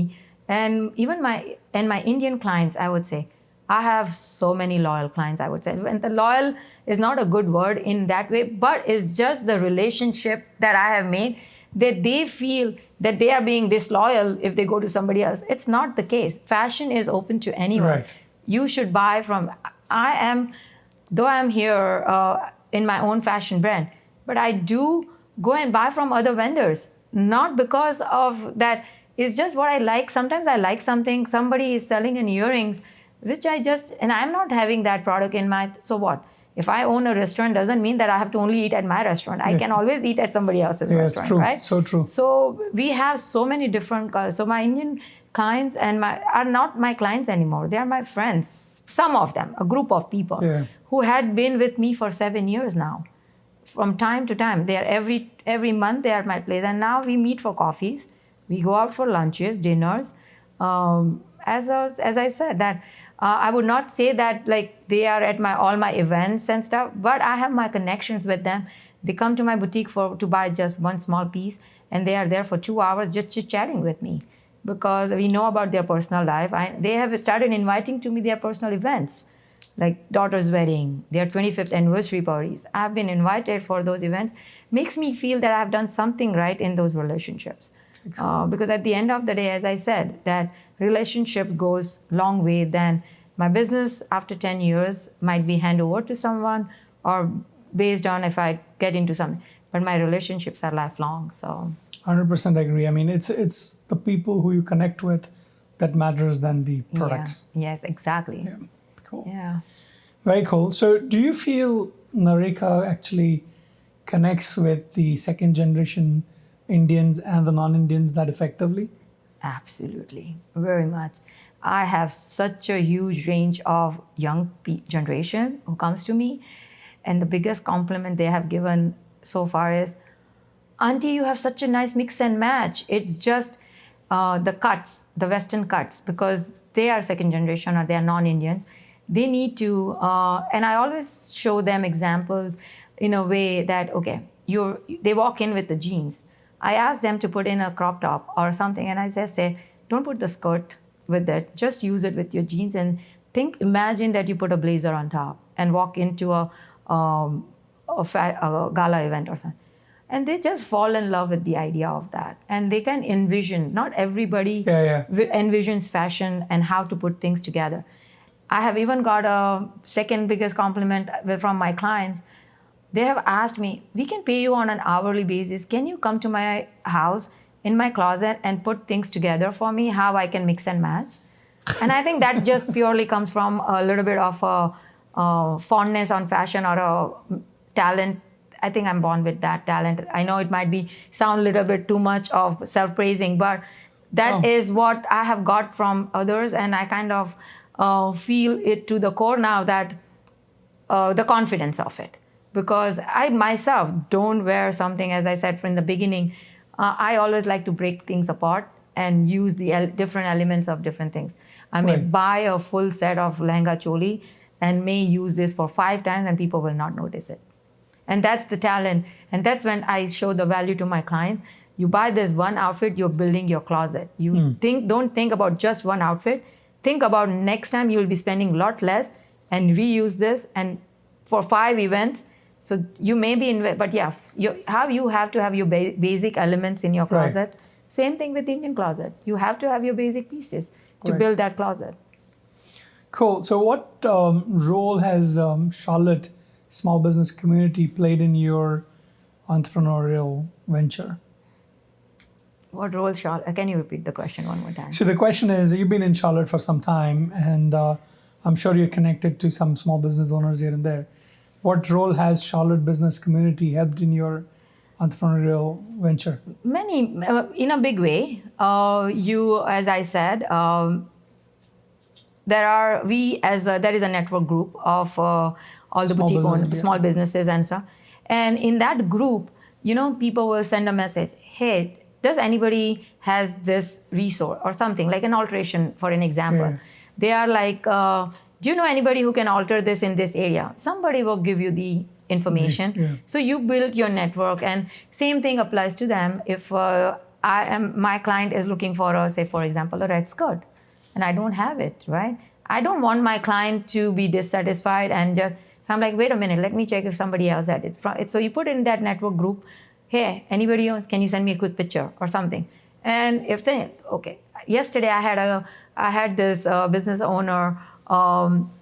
And even my Indian clients, I would say, I have so many loyal clients, I would say. And the loyal is not a good word in that way, but it's just the relationship that I have made that they feel that they are being disloyal if they go to somebody else. It's not the case. Fashion is open to anyone. Right. You should buy from, though I'm here in my own fashion brand, but I do go and buy from other vendors, not because of that. It's just what I like. Sometimes I like something, somebody is selling an earrings, which and I'm not having that product in my, so what? If I own a restaurant, doesn't mean that I have to only eat at my restaurant. I can always eat at somebody else's restaurant, true. right? So true. So we have so many different colors. So my Indian clients are not my clients anymore. They are my friends. Some of them, a group of people who had been with me for 7 years now. From time to time, they are every month they are at my place, and now we meet for coffees. We go out for lunches, dinners. As I said, that I would not say that like they are at all my events and stuff, but I have my connections with them. They come to my boutique to buy just one small piece, and they are there for 2 hours just chit-chatting with me because we know about their personal life. They have started inviting to me their personal events, like daughter's wedding, their 25th anniversary parties. I've been invited for those events. Makes me feel that I've done something right in those relationships. Because at the end of the day, as I said, that relationship goes long way than my business after 10 years might be hand over to someone or based on if I get into something. But my relationships are lifelong, so. 100% agree. I mean, it's the people who you connect with that matters than the products. Yeah. Yes, exactly. Yeah. Cool. Yeah. Very cool. So do you feel Niharika actually connects with the second generation Indians and the non-Indians that effectively? Absolutely, very much. I have such a huge range of young generation who comes to me, and the biggest compliment they have given so far is, "Auntie, you have such a nice mix and match." It's just the cuts, the Western cuts, because they are second generation or they are non-Indian. They need to, and I always show them examples in a way that, okay, they walk in with the jeans. I ask them to put in a crop top or something, and I just say, don't put the skirt with it. Just use it with your jeans and imagine that you put a blazer on top and walk into a gala event or something. And they just fall in love with the idea of that. And they can envision, not everybody envisions fashion and how to put things together. I have even got a second biggest compliment from my clients. They have asked me, we can pay you on an hourly basis. Can you come to my house in my closet and put things together for me, how I can mix and match? And I think that just purely comes from a little bit of a fondness on fashion or a talent. I think I'm born with that talent. I know it might sound a little bit too much of self-praising, but that is what I have got from others. And I kind of feel it to the core now, that the confidence of it. Because I myself don't wear something, as I said from the beginning, I always like to break things apart and use the different elements of different things. I may buy a full set of lehenga choli and may use this for 5 times and people will not notice it. And that's the talent. And that's when I show the value to my clients. You buy this one outfit, you're building your closet. You don't think about just one outfit. Think about next time you'll be spending a lot less and reuse this and for 5 events. So you may be but yeah, you have to have your basic elements in your closet. Same thing with Indian closet. You have to have your basic pieces to build that closet. Cool. So what role has Charlotte small business community played in your entrepreneurial venture? What role, Charlotte? Can you repeat the question one more time? So the question is, you've been in Charlotte for some time, and I'm sure you're connected to some small business owners here and there. what role has Charlotte business community helped in your entrepreneurial venture? Many, in a big way. As I said, there is a network group of all the Small boutique businesses, owners, yeah. small businesses and stuff. And in that group, people will send a message, hey, does anybody has this resource or something, like an alteration, for an example. Yeah. They are like, do you know anybody who can alter this in this area? Somebody will give you the information. Yeah. So you build your network, and same thing applies to them. If my client is looking for say for example, a red skirt, and I don't have it, right? I don't want my client to be dissatisfied and just, I'm like, wait a minute, let me check if somebody else had it. So you put in that network group, hey, anybody else, can you send me a quick picture or something? And if they, okay, yesterday I had this business owner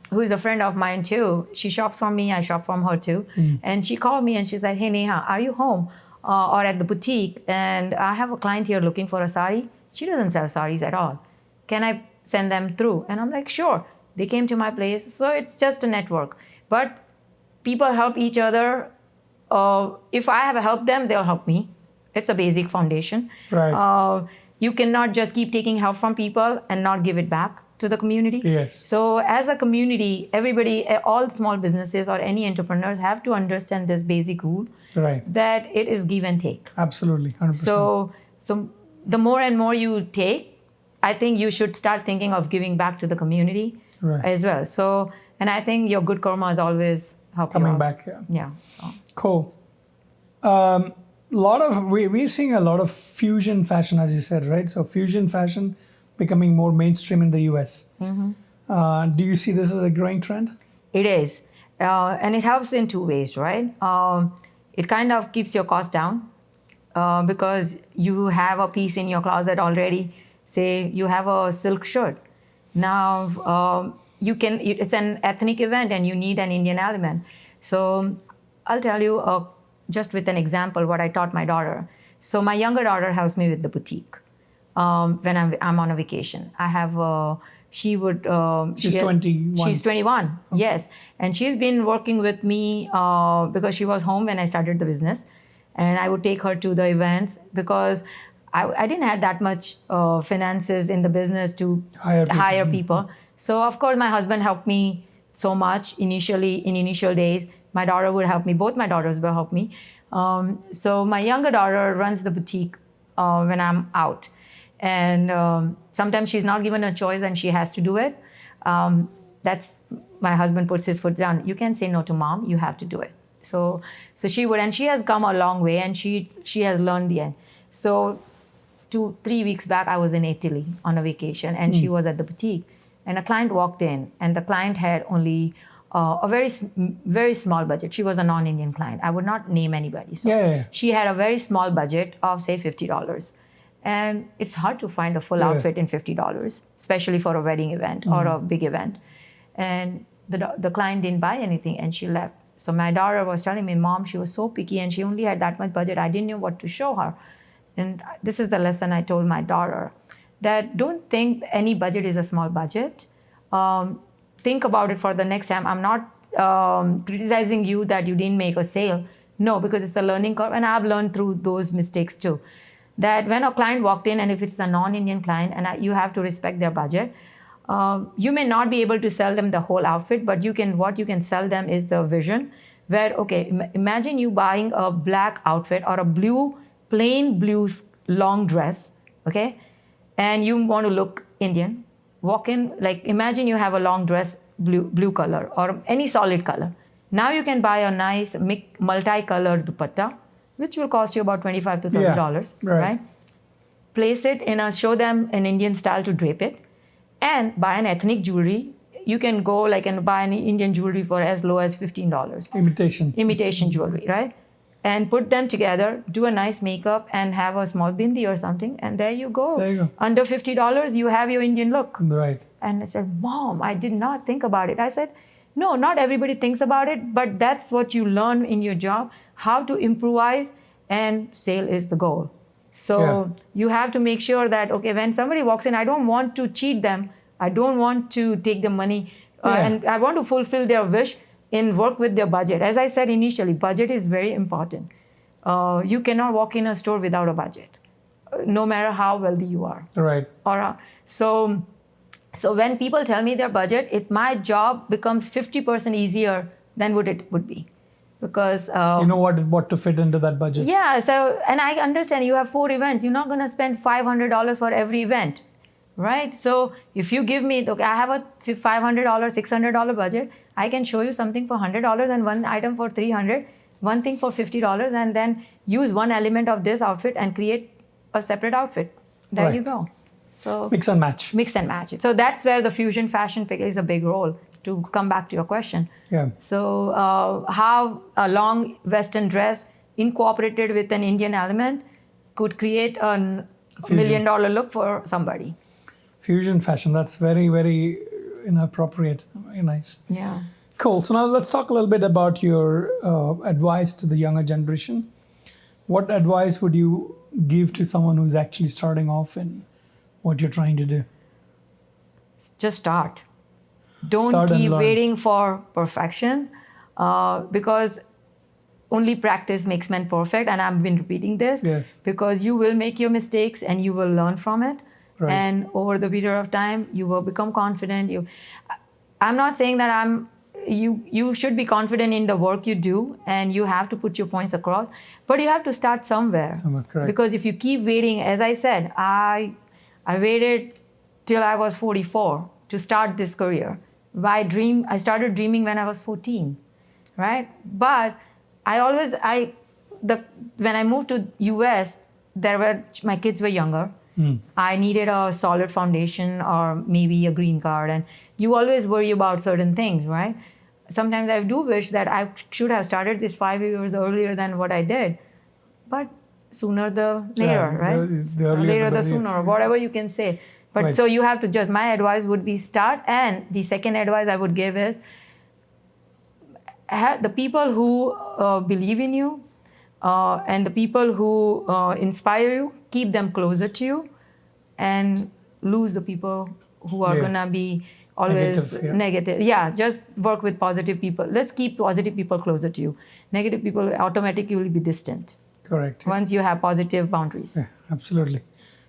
who is a friend of mine too. She shops from me, I shop from her too. And she called me and she said, hey Neha, are you home or at the boutique? And I have a client here looking for a sari. She doesn't sell saris at all. Can I send them through? And I'm like, sure. They came to my place. So it's just a network. But people help each other. If I have helped them, they'll help me. It's a basic foundation. Right. You cannot just keep taking help from people and not give it back to the community. Yes. So as a community, everybody, all small businesses or any entrepreneurs have to understand this basic rule. Right. That it is give and take. Absolutely, 100%. So the more and more you take, I think you should start thinking of giving back to the community as well. So, and I think your good karma is always helping coming back. Yeah. Yeah. So. Cool. We're seeing a lot of fusion fashion, as you said, right? So fusion fashion becoming more mainstream in the US. Do you see this as a growing trend? It is. And it helps in two ways, right? It kind of keeps your cost down because you have a piece in your closet already. Say you have a silk shirt. Now it's an ethnic event and you need an Indian element. So I'll tell you just with an example what I taught my daughter. So my younger daughter helps me with the boutique when I'm on a vacation. I have she's 21. She's 21, yes. And she's been working with me because she was home when I started the business. And I would take her to the events because I didn't have that much finances in the business to hire people. So of course my husband helped me so much in initial days. My daughter would help me. Both my daughters will help me. So my younger daughter runs the boutique when I'm out. And sometimes she's not given a choice and she has to do it. That's my husband puts his foot down. You can't say no to mom. You have to do it. So she would, and she has come a long way, and she has learned the end. So 2-3 weeks back, I was in Italy on a vacation, and she was at the boutique, and a client walked in, and the client had only a very small budget. She was a non-Indian client. I would not name anybody. So she had a very small budget of say $50. And it's hard to find a full outfit in $50, especially for a wedding event or a big event. And the client didn't buy anything and she left. So my daughter was telling me, Mom, she was so picky and she only had that much budget. I didn't know what to show her. And this is the lesson I told my daughter, that don't think any budget is a small budget. Think about it for the next time. I'm not criticizing you that you didn't make a sale. No, because it's a learning curve. And I've learned through those mistakes too. That when a client walked in, and if it's a non-Indian client, and you have to respect their budget, you may not be able to sell them the whole outfit, but what you can sell them is the vision. Where, okay, imagine you buying a black outfit or a plain blue long dress, okay, and you want to look Indian. Walk in, like imagine you have a long dress, blue color or any solid color. Now you can buy a nice multi-colored dupatta, which will cost you about $25 to $30, right? Place it show them an Indian style to drape it, and buy an ethnic jewelry. You can go and buy an Indian jewelry for as low as $15. Imitation jewelry, right? And put them together, do a nice makeup, and have a small bindi or something, and there you go. Under $50, you have your Indian look. Right. And I said, Mom, I did not think about it. I said, no, not everybody thinks about it, but that's what you learn in your job, how to improvise, and sale is the goal. So you have to make sure that, okay, when somebody walks in, I don't want to cheat them. I don't want to take the money and I want to fulfill their wish, in work with their budget. As I said initially, budget is very important. You cannot walk in a store without a budget, no matter how wealthy you are. Right. So when people tell me their budget, my job becomes 50% easier than what it would be, because you know what to fit into that budget. Yeah. So, and I understand you have 4 events. You're not going to spend $500 for every event, right? So if you give me, okay, I have a $500, $600 budget. I can show you something for $100 and one item for $300, one thing for $50, and then use one element of this outfit and create a separate outfit. There you go. So mix and match. Mix and match it. So that's where the fusion fashion plays a big role. To come back to your question. Yeah. So how a long Western dress incorporated with an Indian element could create a $1 million look for somebody. Fusion fashion. That's very, very inappropriate. Very nice. Yeah. Cool. So now let's talk a little bit about your advice to the younger generation. What advice would you give to someone who's actually starting off in what you're trying to do? Just start. Don't keep waiting for perfection, because only practice makes men perfect. And I've been repeating this. Yes. Because you will make your mistakes and you will learn from it. Right. And over the period of time, you will become confident. I'm not saying that you should be confident in the work you do and you have to put your points across, but you have to start somewhere. Correct. Because if you keep waiting, as I said, I waited till I was 44 to start this career. I started dreaming when I was 14, right? But when I moved to US, my kids were younger. I needed a solid foundation or maybe a green card. And you always worry about certain things, right? Sometimes I do wish that I should have started this 5 years earlier than what I did. But sooner the later, right? The later the sooner, or whatever you can say. But right. So you have to just, my advice would be start. And the second advice I would give is the people who believe in you and the people who inspire you, keep them closer to you and lose the people who are going to be always negative. Yeah, just work with positive people. Let's keep positive people closer to you. Negative people automatically will be distant. Correct. Once you have positive boundaries. Yeah, absolutely.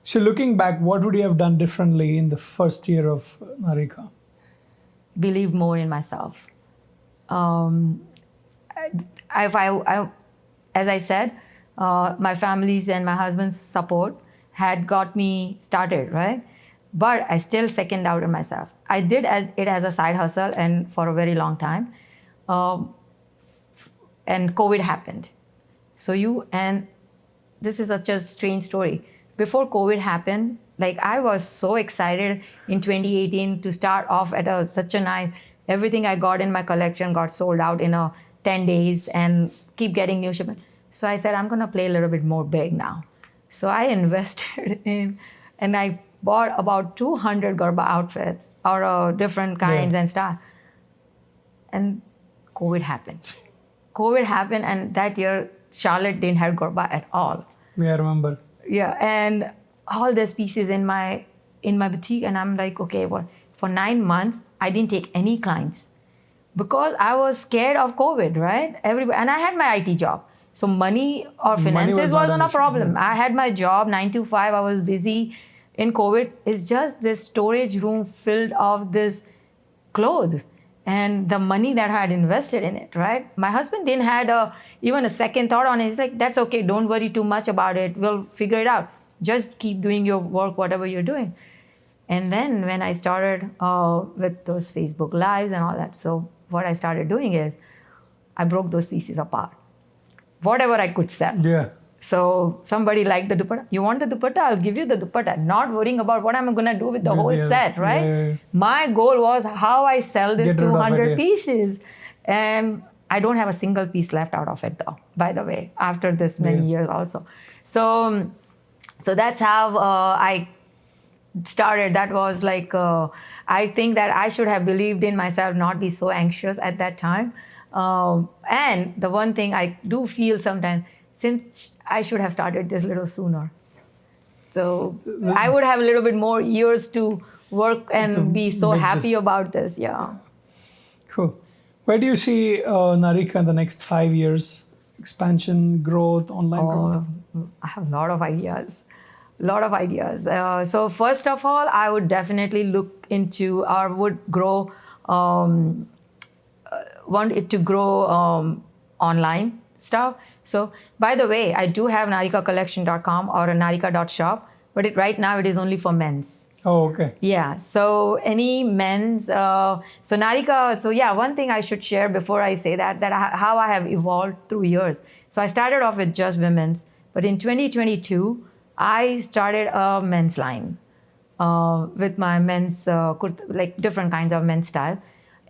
So looking back, what would you have done differently in the first year of Niharika? Believe more in myself. As I said, my family's and my husband's support had got me started, right? But I still second doubted myself. I did it as a side hustle and for a very long time. And COVID happened. And this is such a strange story. Before COVID happened, I was so excited in 2018 to start off at such a nice, everything I got in my collection got sold out in 10 days and keep getting new shipment. So I said, I'm going to play a little bit more big now. So I invested and I bought about 200 Garba outfits or different kinds and stuff. And COVID happened. And that year, Charlotte didn't have Garba at all. Yeah, I remember. Yeah, and all these pieces in my boutique, and I'm like, okay, for 9 months, I didn't take any clients because I was scared of COVID, right? And I had my IT job. So money or finances wasn't a problem. Yeah. I had my job, 9 to 5, I was busy. In COVID, it's just this storage room filled of this clothes and the money that I had invested in it, right? My husband didn't have even a second thought on it. He's like, that's okay, don't worry too much about it. We'll figure it out. Just keep doing your work, whatever you're doing. And then when I started with those Facebook Lives and all that, so what I started doing is I broke those pieces apart. Whatever I could sell. Yeah. So somebody liked the dupatta. You want the dupatta? I'll give you the dupatta. Not worrying about what I'm going to do with the whole set, right? Yeah. My goal was how I sell this 200 pieces. And I don't have a single piece left out of it though, by the way, after this many years also. So that's how I started. That was I think that I should have believed in myself, not be so anxious at that time. And the one thing I do feel sometimes, since I should have started this a little sooner. So I would have a little bit more years to work and be so happy about this. Yeah. Cool. Where do you see Niharika in the next 5 years? Expansion, growth, online growth? I have a lot of ideas. So first of all, I would definitely look into or would grow, want it to grow online stuff. So by the way, I do have narikacollection.com or a narika.shop, but right now it is only for men's. Oh, okay. Yeah. So any men's, so Niharika, so yeah, one thing I should share before I say how I have evolved through years. So I started off with just women's, but in 2022, I started a men's line with my men's, like different kinds of men's style,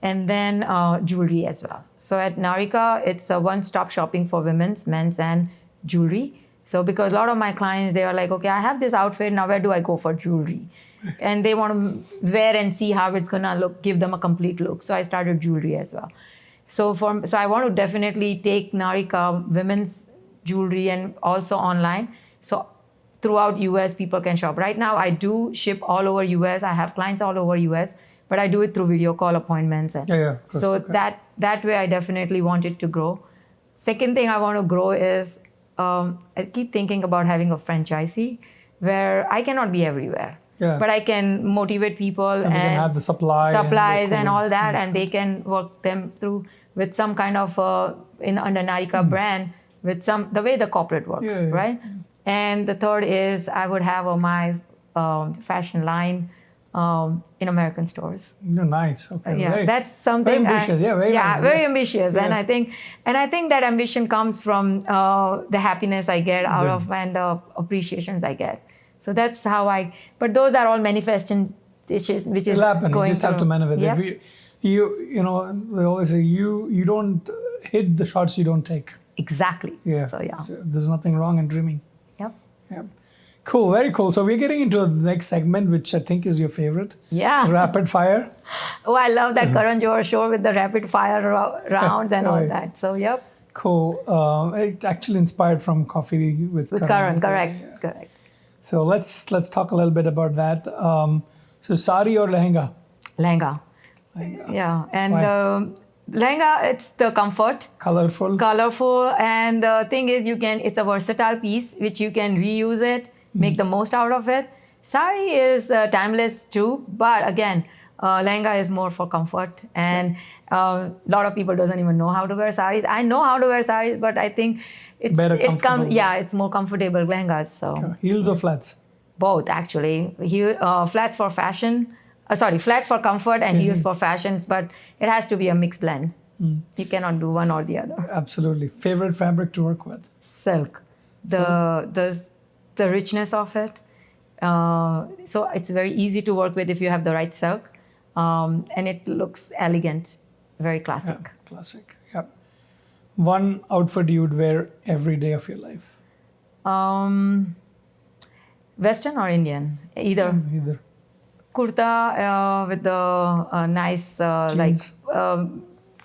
and then jewelry as well. So at Niharika, it's a one-stop shopping for women's, men's, and jewelry. So because a lot of my clients, they are like, okay, I have this outfit, now where do I go for jewelry? And they want to wear and see how it's gonna look, give them a complete look. So I started jewelry as well. So I want to definitely take Niharika women's jewelry and also online. So throughout US, people can shop. Right now, I do ship all over US. I have clients all over US, but I do it through video call appointments. And so okay. that way, I definitely want it to grow. Second thing I want to grow is I keep thinking about having a franchisee where I cannot be everywhere. Yeah. But I can motivate people and can have the supplies and all that, and they can work them through with some kind of under Niharika brand with the way the corporate works, right? And the third is I would have my fashion line in American stores. Nice. Okay. Yeah, that's something. Very ambitious. Very nice. Very ambitious. Yeah. And I think that ambition comes from the happiness I get out of and the appreciations I get. So that's how but those are all manifestations, which is It'll happen. Going you just have to manifest. Yeah. You know, they always say you don't hit the shots you don't take. Exactly. Yeah. So there's nothing wrong in dreaming. Yep. Yeah. Cool. Very cool. So we're getting into the next segment, which I think is your favorite. Yeah. Rapid fire. Oh, I love that Karan Johar show with the rapid fire rounds and all that. So, yep. Cool. It's actually inspired from Coffee with Karan. Correct. Correct. So let's talk a little bit about that. So sari or lehenga? Lehenga. Yeah. And lehenga, it's the comfort. Colorful. And the thing is, it's a versatile piece, which you can reuse it, make the most out of it. Sari is timeless too, but again, lehenga is more for comfort. And a lot of people doesn't even know how to wear saris. I know how to wear saris, but I think it's more comfortable lehengas. So heels or flats? Both actually. Flats for fashion. Flats for comfort and heels for fashions. But it has to be a mixed blend. You cannot do one or the other. Absolutely. Favorite fabric to work with? Silk. The richness of it. So it's very easy to work with if you have the right silk, and it looks elegant, very classic. Yeah, classic. Yep. One outfit you would wear every day of your life? Western or Indian? Either. Either. Kurta with the nice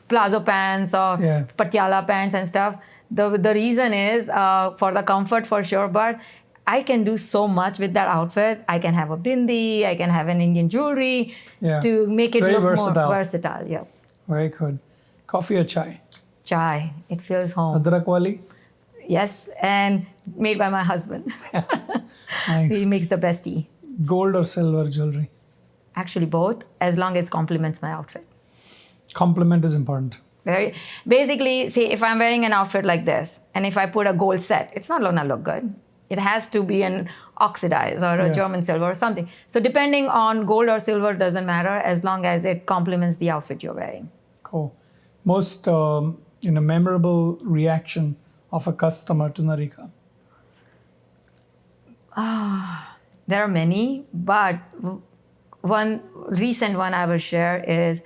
plazo pants or patiala pants and stuff. The reason is for the comfort for sure, but I can do so much with that outfit. I can have a bindi, I can have an Indian jewelry to make it look more versatile. Yeah. Very good. Coffee or chai? Chai. It feels home. Adrak wali? Yes, and made by my husband. Nice. He makes the best tea. Gold or silver jewelry? Actually both, as long as it complements my outfit. Complement is important. Basically, see, if I'm wearing an outfit like this, and if I put a gold set, it's not gonna look good. It has to be an oxidized or a German silver or something. So depending on gold or silver doesn't matter as long as it complements the outfit you're wearing. Cool. Most memorable reaction of a customer to Niharika? There are many, but one recent one I will share is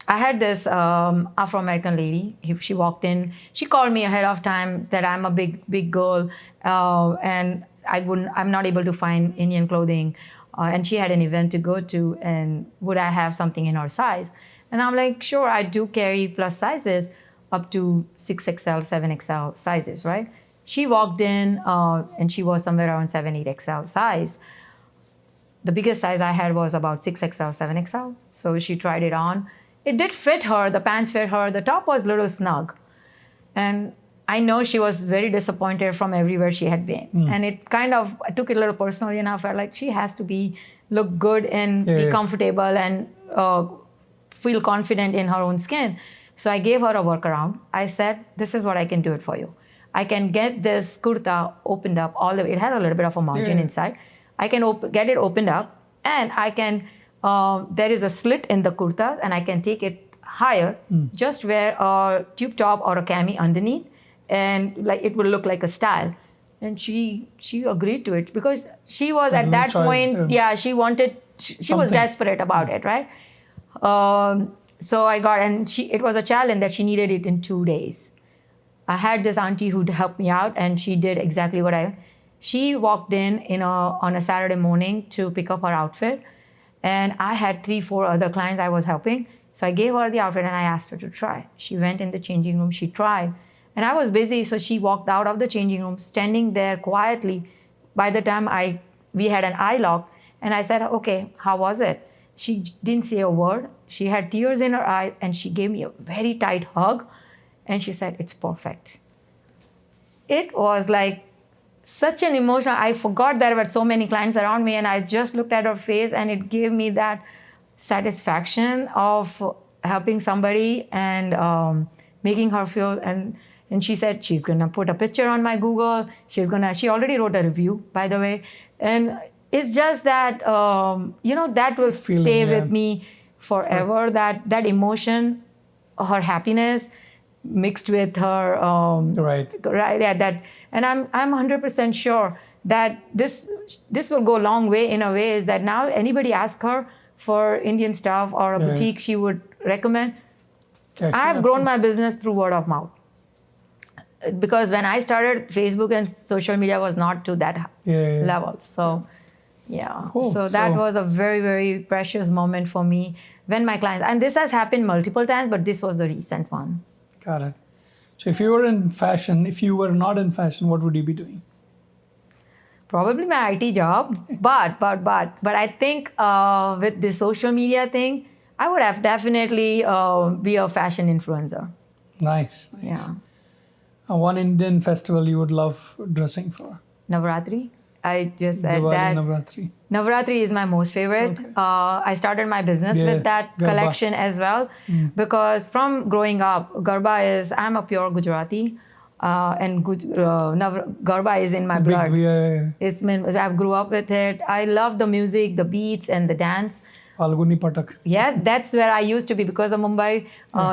I had this Afro-American lady. She walked in. She called me ahead of time that I'm a big girl, and I'm not able to find Indian clothing, and she had an event to go to, and would I have something in her size? And I'm like, sure, I do carry plus sizes up to 6XL, 7XL sizes, right? She walked in, and she was somewhere around 7, 8XL size. The biggest size I had was about 6XL, 7XL. So she tried it on. it did fit her. The pants fit her. The top was a little snug. And I know she was very disappointed from everywhere she had been. And it kind of, I took it a little personally, and I felt like she has to look good and be comfortable and feel confident in her own skin. So I gave her a workaround. I said, this is what I can do it for you. I can get this kurta opened up all the way. It had a little bit of a margin inside. I can get it opened up, and I can, there is a slit in the kurta, and I can take it higher, just wear a tube top or a cami underneath, and like it will look like a style. And she agreed to it because she was at that point, she wanted, she was desperate about it, right? So I got, and it was a challenge that she needed it in 2 days. I had this auntie who'd help me out, and she did exactly what she walked in on a Saturday morning to pick up her outfit. And I had 3-4 other clients I was helping. So I gave her the outfit and I asked her to try. She went in the changing room, she tried. And I was busy, so she walked out of the changing room, standing there quietly. By the time we had an eye lock, and I said, okay, how was it? She didn't say a word. She had tears in her eyes, and she gave me a very tight hug. And she said, it's perfect. It was like such an emotion. I forgot there were so many clients around me, and I just looked at her face, and it gave me that satisfaction of helping somebody and making her feel. And she said she's gonna put a picture on my Google. She already wrote a review, by the way. And it's just that, that will stay with me forever. That emotion, her happiness mixed with her, and I'm 100% sure that this will go a long way in a way, is that now anybody asks her for Indian stuff or a boutique she would recommend. I've grown my business through word of mouth. Because when I started, Facebook and social media was not to that level. So, cool. So that was a very, very precious moment for me when my clients, and this has happened multiple times, but this was the recent one. Got it. So if you were not in fashion, what would you be doing? Probably my IT job, but I think with the social media thing, I would have definitely be a fashion influencer. Nice. Yeah. One Indian festival you would love dressing for? Navratri. I just said Diwali, that. Navratri. Navratri is my most favorite. Okay. I started my business with that Garba collection as well, because from growing up, Garba I'm a pure Gujarati, and Garba is in my blood. I grew up with it. I love the music, the beats, and the dance. Falguni Patak. Yeah, that's where I used to be because of Mumbai.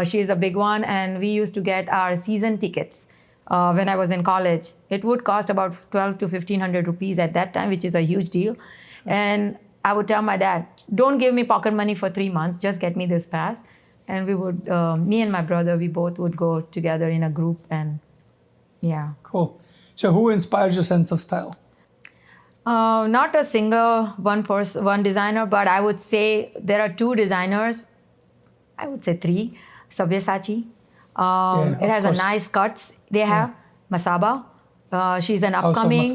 She is a big one, and we used to get our season tickets. When I was in college, it would cost about 12 to 1500 rupees at that time, which is a huge deal. And I would tell my dad, don't give me pocket money for 3 months, just get me this pass. And we would, me and my brother, we both would go together in a group, and Cool. So who inspires your sense of style? Not a single one designer, but I would say there are 2 designers. I would say 3. Sabyasachi. It has a nice cuts they have. Masaba. She's an upcoming.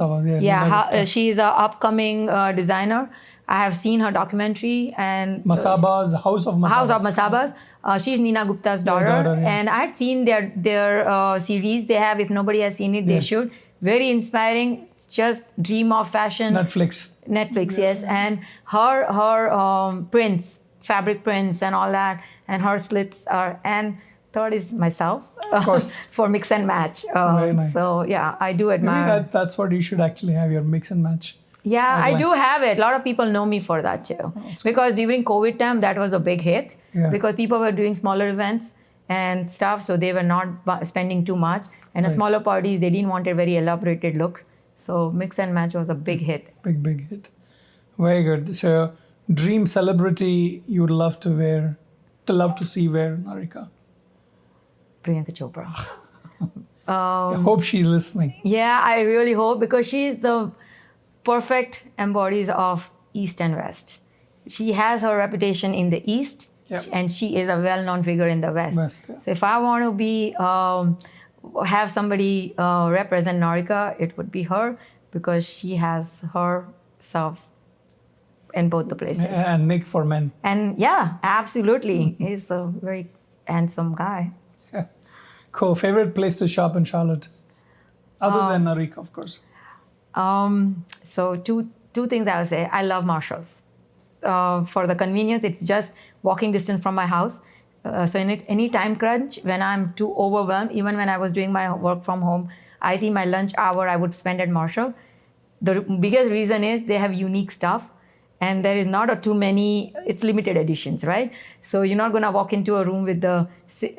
She's an upcoming designer. I have seen her documentary, and Masaba's House of Masabas. She's Nina Gupta's daughter, and I had seen their series they have. If nobody has seen it, they should. Very inspiring. It's just dream of fashion. Netflix, yes. And her prints, fabric prints, and all that, and her slits are. And third is myself, of course, for mix and match. Very nice. So I do admire. Maybe that's what you should actually have, your mix and match. Yeah, I do have it. A lot of people know me for that too. Because during COVID time, that was a big hit. Because people were doing smaller events and stuff, so they were not spending too much. And smaller parties, they didn't want a very elaborated looks. So mix and match was a big hit. Big hit. Very good. So dream celebrity you would love to see wear, Niharika? Priyanka Chopra. I hope she's listening. Yeah, I really hope, because she's the perfect embodies of East and West. She has her reputation in the East, and she is a well-known figure in the West. So if I want to be have somebody represent Niharika, it would be her, because she has herself in both the places. And Nick for men. And yeah, absolutely. He's a very handsome guy. Cool. Favorite place to shop in Charlotte? Other than Niharika, of course. So two things I would say. I love Marshalls. For the convenience, it's just walking distance from my house. So in any time crunch, when I'm too overwhelmed, even when I was doing my work from home, IT, my lunch hour, I would spend at Marshall. The biggest reason is they have unique stuff. And there is not too many, it's limited editions, right? So you're not going to walk into a room with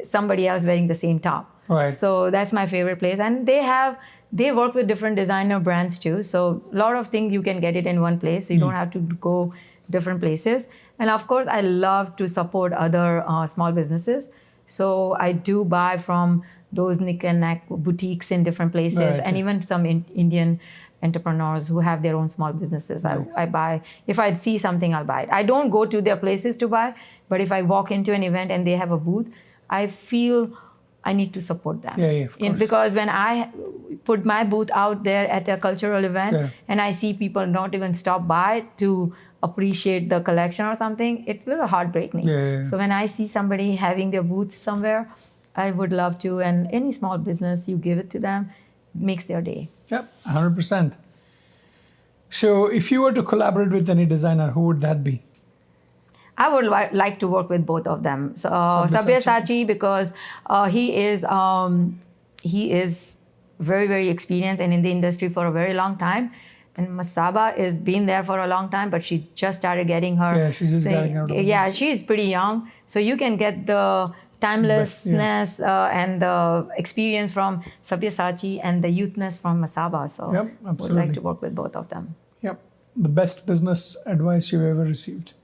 somebody else wearing the same top. Right. So that's my favorite place. And they work with different designer brands too. So a lot of things you can get it in one place. So you don't have to go different places. And of course, I love to support other small businesses. So I do buy from those knick and knack boutiques in different places, Right. and even some Indian entrepreneurs who have their own small businesses. Nice. I buy, if I see something, I'll buy it. I don't go to their places to buy, but if I walk into an event and they have a booth, I feel I need to support them. Yeah, of course. Because when I put my booth out there at a cultural event, Yeah. and I see people not even stop by to appreciate the collection or something, it's a little heartbreaking. Yeah. So when I see somebody having their booth somewhere, I would love to. And any small business, you give it to them, it makes their day. Yep, 100%. So if you were to collaborate with any designer, who would that be? I would like to work with both of them. So Sabyasachi, because he is very, very experienced and in the industry for a very long time. And Masaba is been there for a long time, but she just started getting her. Yeah, she's just getting her. Yeah, she's pretty young. So you can get the timelessness and the experience from Sabyasachi and the youthness from Masaba. So Yep, I would absolutely. like to work with both of them. Yep. The best business advice you've ever received?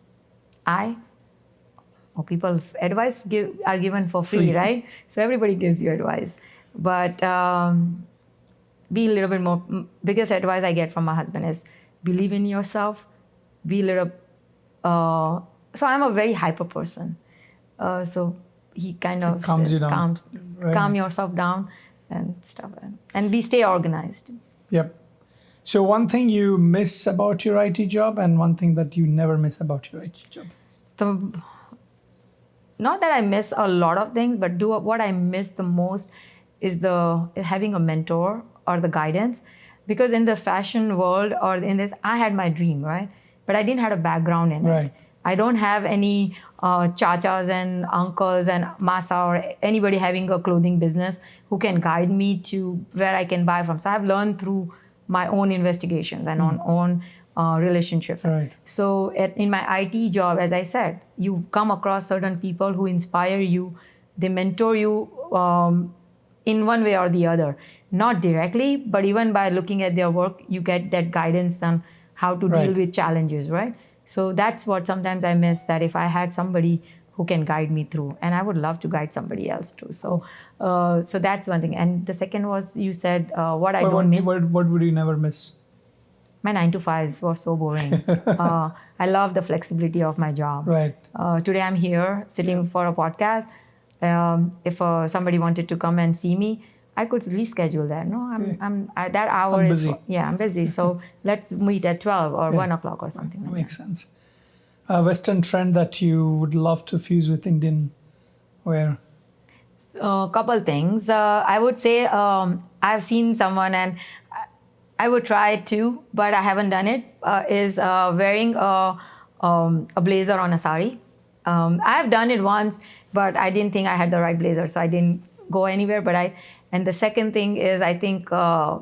People advice are given for free, Free. right? So everybody gives you advice, but be a little bit more. Biggest advice I get from my husband is believe in yourself. Be a little. So I'm a very hyper person, so he kind of calms you down. Calm yourself down and stuff, and stay organized. Yep. So one thing you miss about your IT job and one thing that you never miss about your IT job? Not that I miss a lot of things, but what I miss the most is having a mentor or the guidance. Because in the fashion world or in this, I had my dream, right? But I didn't have a background in Right. it. I don't have any chachas and uncles and masa or anybody having a clothing business who can guide me to where I can buy from. So I've learned through my own investigations and own relationships. Right. So in my IT job, as I said, you come across certain people who inspire you. They mentor you in one way or the other. Not directly, but even by looking at their work, you get that guidance on how to deal Right. with challenges, right? So that's what sometimes I miss, that if I had somebody who can guide me through, and I would love to guide somebody else too. So that's one thing. And the second was, you said what I don't miss. What would you never miss? My 9-to-5s were so boring. I love the flexibility of my job. Right. Today I'm here sitting for a podcast. If somebody wanted to come and see me, I could reschedule that. No, that hour I'm is busy. I'm busy. So let's meet at 12 or 1 o'clock or something. That makes sense. A Western trend that you would love to fuse with Indian wear? So, a couple things. I would say I've seen someone, and I would try it too, but I haven't done it, is wearing a blazer on a sari. I've done it once, but I didn't think I had the right blazer, so I didn't go anywhere. And the second thing is, I think a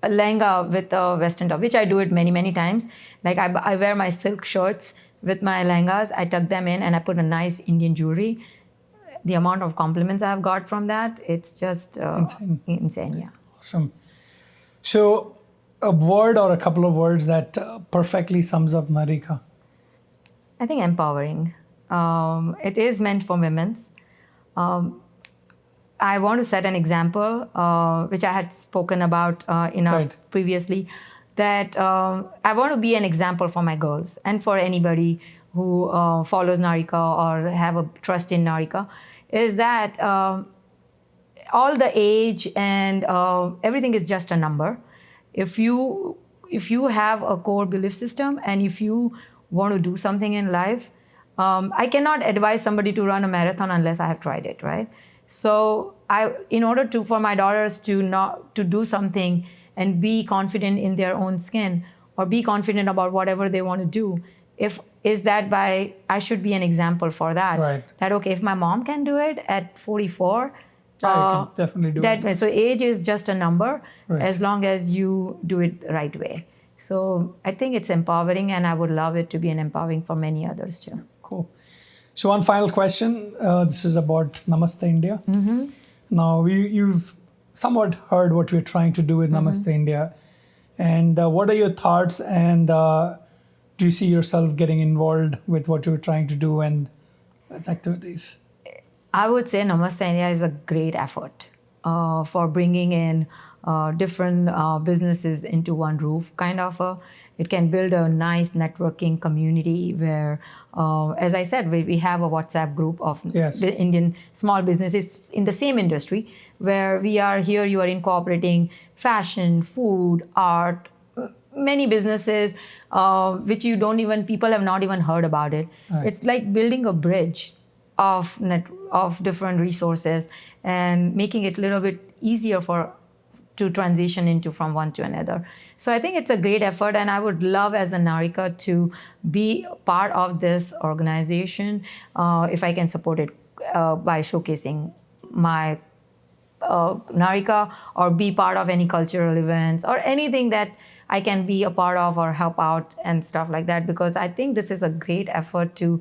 lehenga with a western top, which I do it many, many times. Like I wear my silk shirts with my lehengas, I tuck them in, and I put a nice Indian jewelry. The amount of compliments I've got from that, it's just insane, yeah. Awesome. So a word or a couple of words that perfectly sums up Niharika? I think empowering. It is meant for women's. I want to set an example, which I had spoken about Right. previously, that I want to be an example for my girls and for anybody who follows Niharika or have a trust in Niharika, is that all the age and everything is just a number. If you if you have a core belief system and if you want to do something in life, I cannot advise somebody to run a marathon unless I have tried it, right? So in order for my daughters to do something and be confident in their own skin or be confident about whatever they want to do, I should be an example for that. Right. That, okay, if my mom can do it at 44, you can definitely do it. So age is just a number, Right. as long as you do it the right way. So I think it's empowering, and I would love it to be an empowering for many others too. Cool. So one final question. This is about Namaste India. Mm-hmm. Now, you've somewhat heard what we're trying to do with Namaste India. And what are your thoughts, and do you see yourself getting involved with what you're trying to do and its activities? I would say Namaste India is a great effort for bringing in different businesses into one roof. It can build a nice networking community where, as I said, we have a WhatsApp group of Yes. Indian small businesses in the same industry, where we are here, you are incorporating fashion, food, art, many businesses which people have not even heard about it. Right. It's like building a bridge of different resources and making it a little bit easier to transition from one to another. So I think it's a great effort, and I would love as a Niharika to be part of this organization if I can support it by showcasing my Niharika, or be part of any cultural events or anything that I can be a part of or help out and stuff like that, because I think this is a great effort to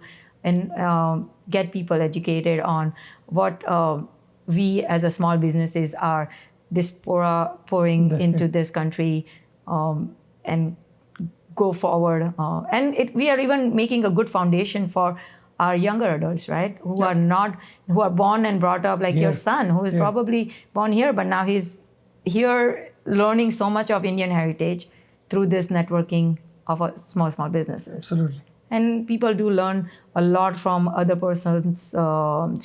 get people educated on what we as a small businesses are diaspora pouring into this country, and go forward. We are even making a good foundation for our younger adults, right? Who are born and brought up like your son, who is probably born here, but now he's here learning so much of Indian heritage through this networking of small businesses. Absolutely. And people do learn a lot from other person's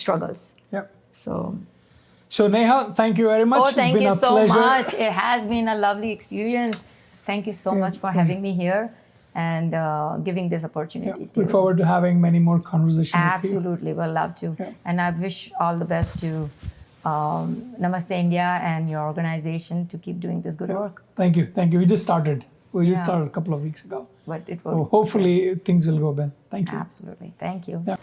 struggles. Yep. So Neha, thank you very much. Oh, thank you so pleasure. much. It has been a lovely experience. Thank you so much for having me here and giving this opportunity. Look forward to having many more conversations Absolutely, we'll love to. Yeah. And I wish all the best to Namaste India and your organization to keep doing this good work. Thank you. We just started. We just started a couple of weeks ago. But it will. Hopefully things will go well. Thank you. Absolutely. Thank you. Yeah.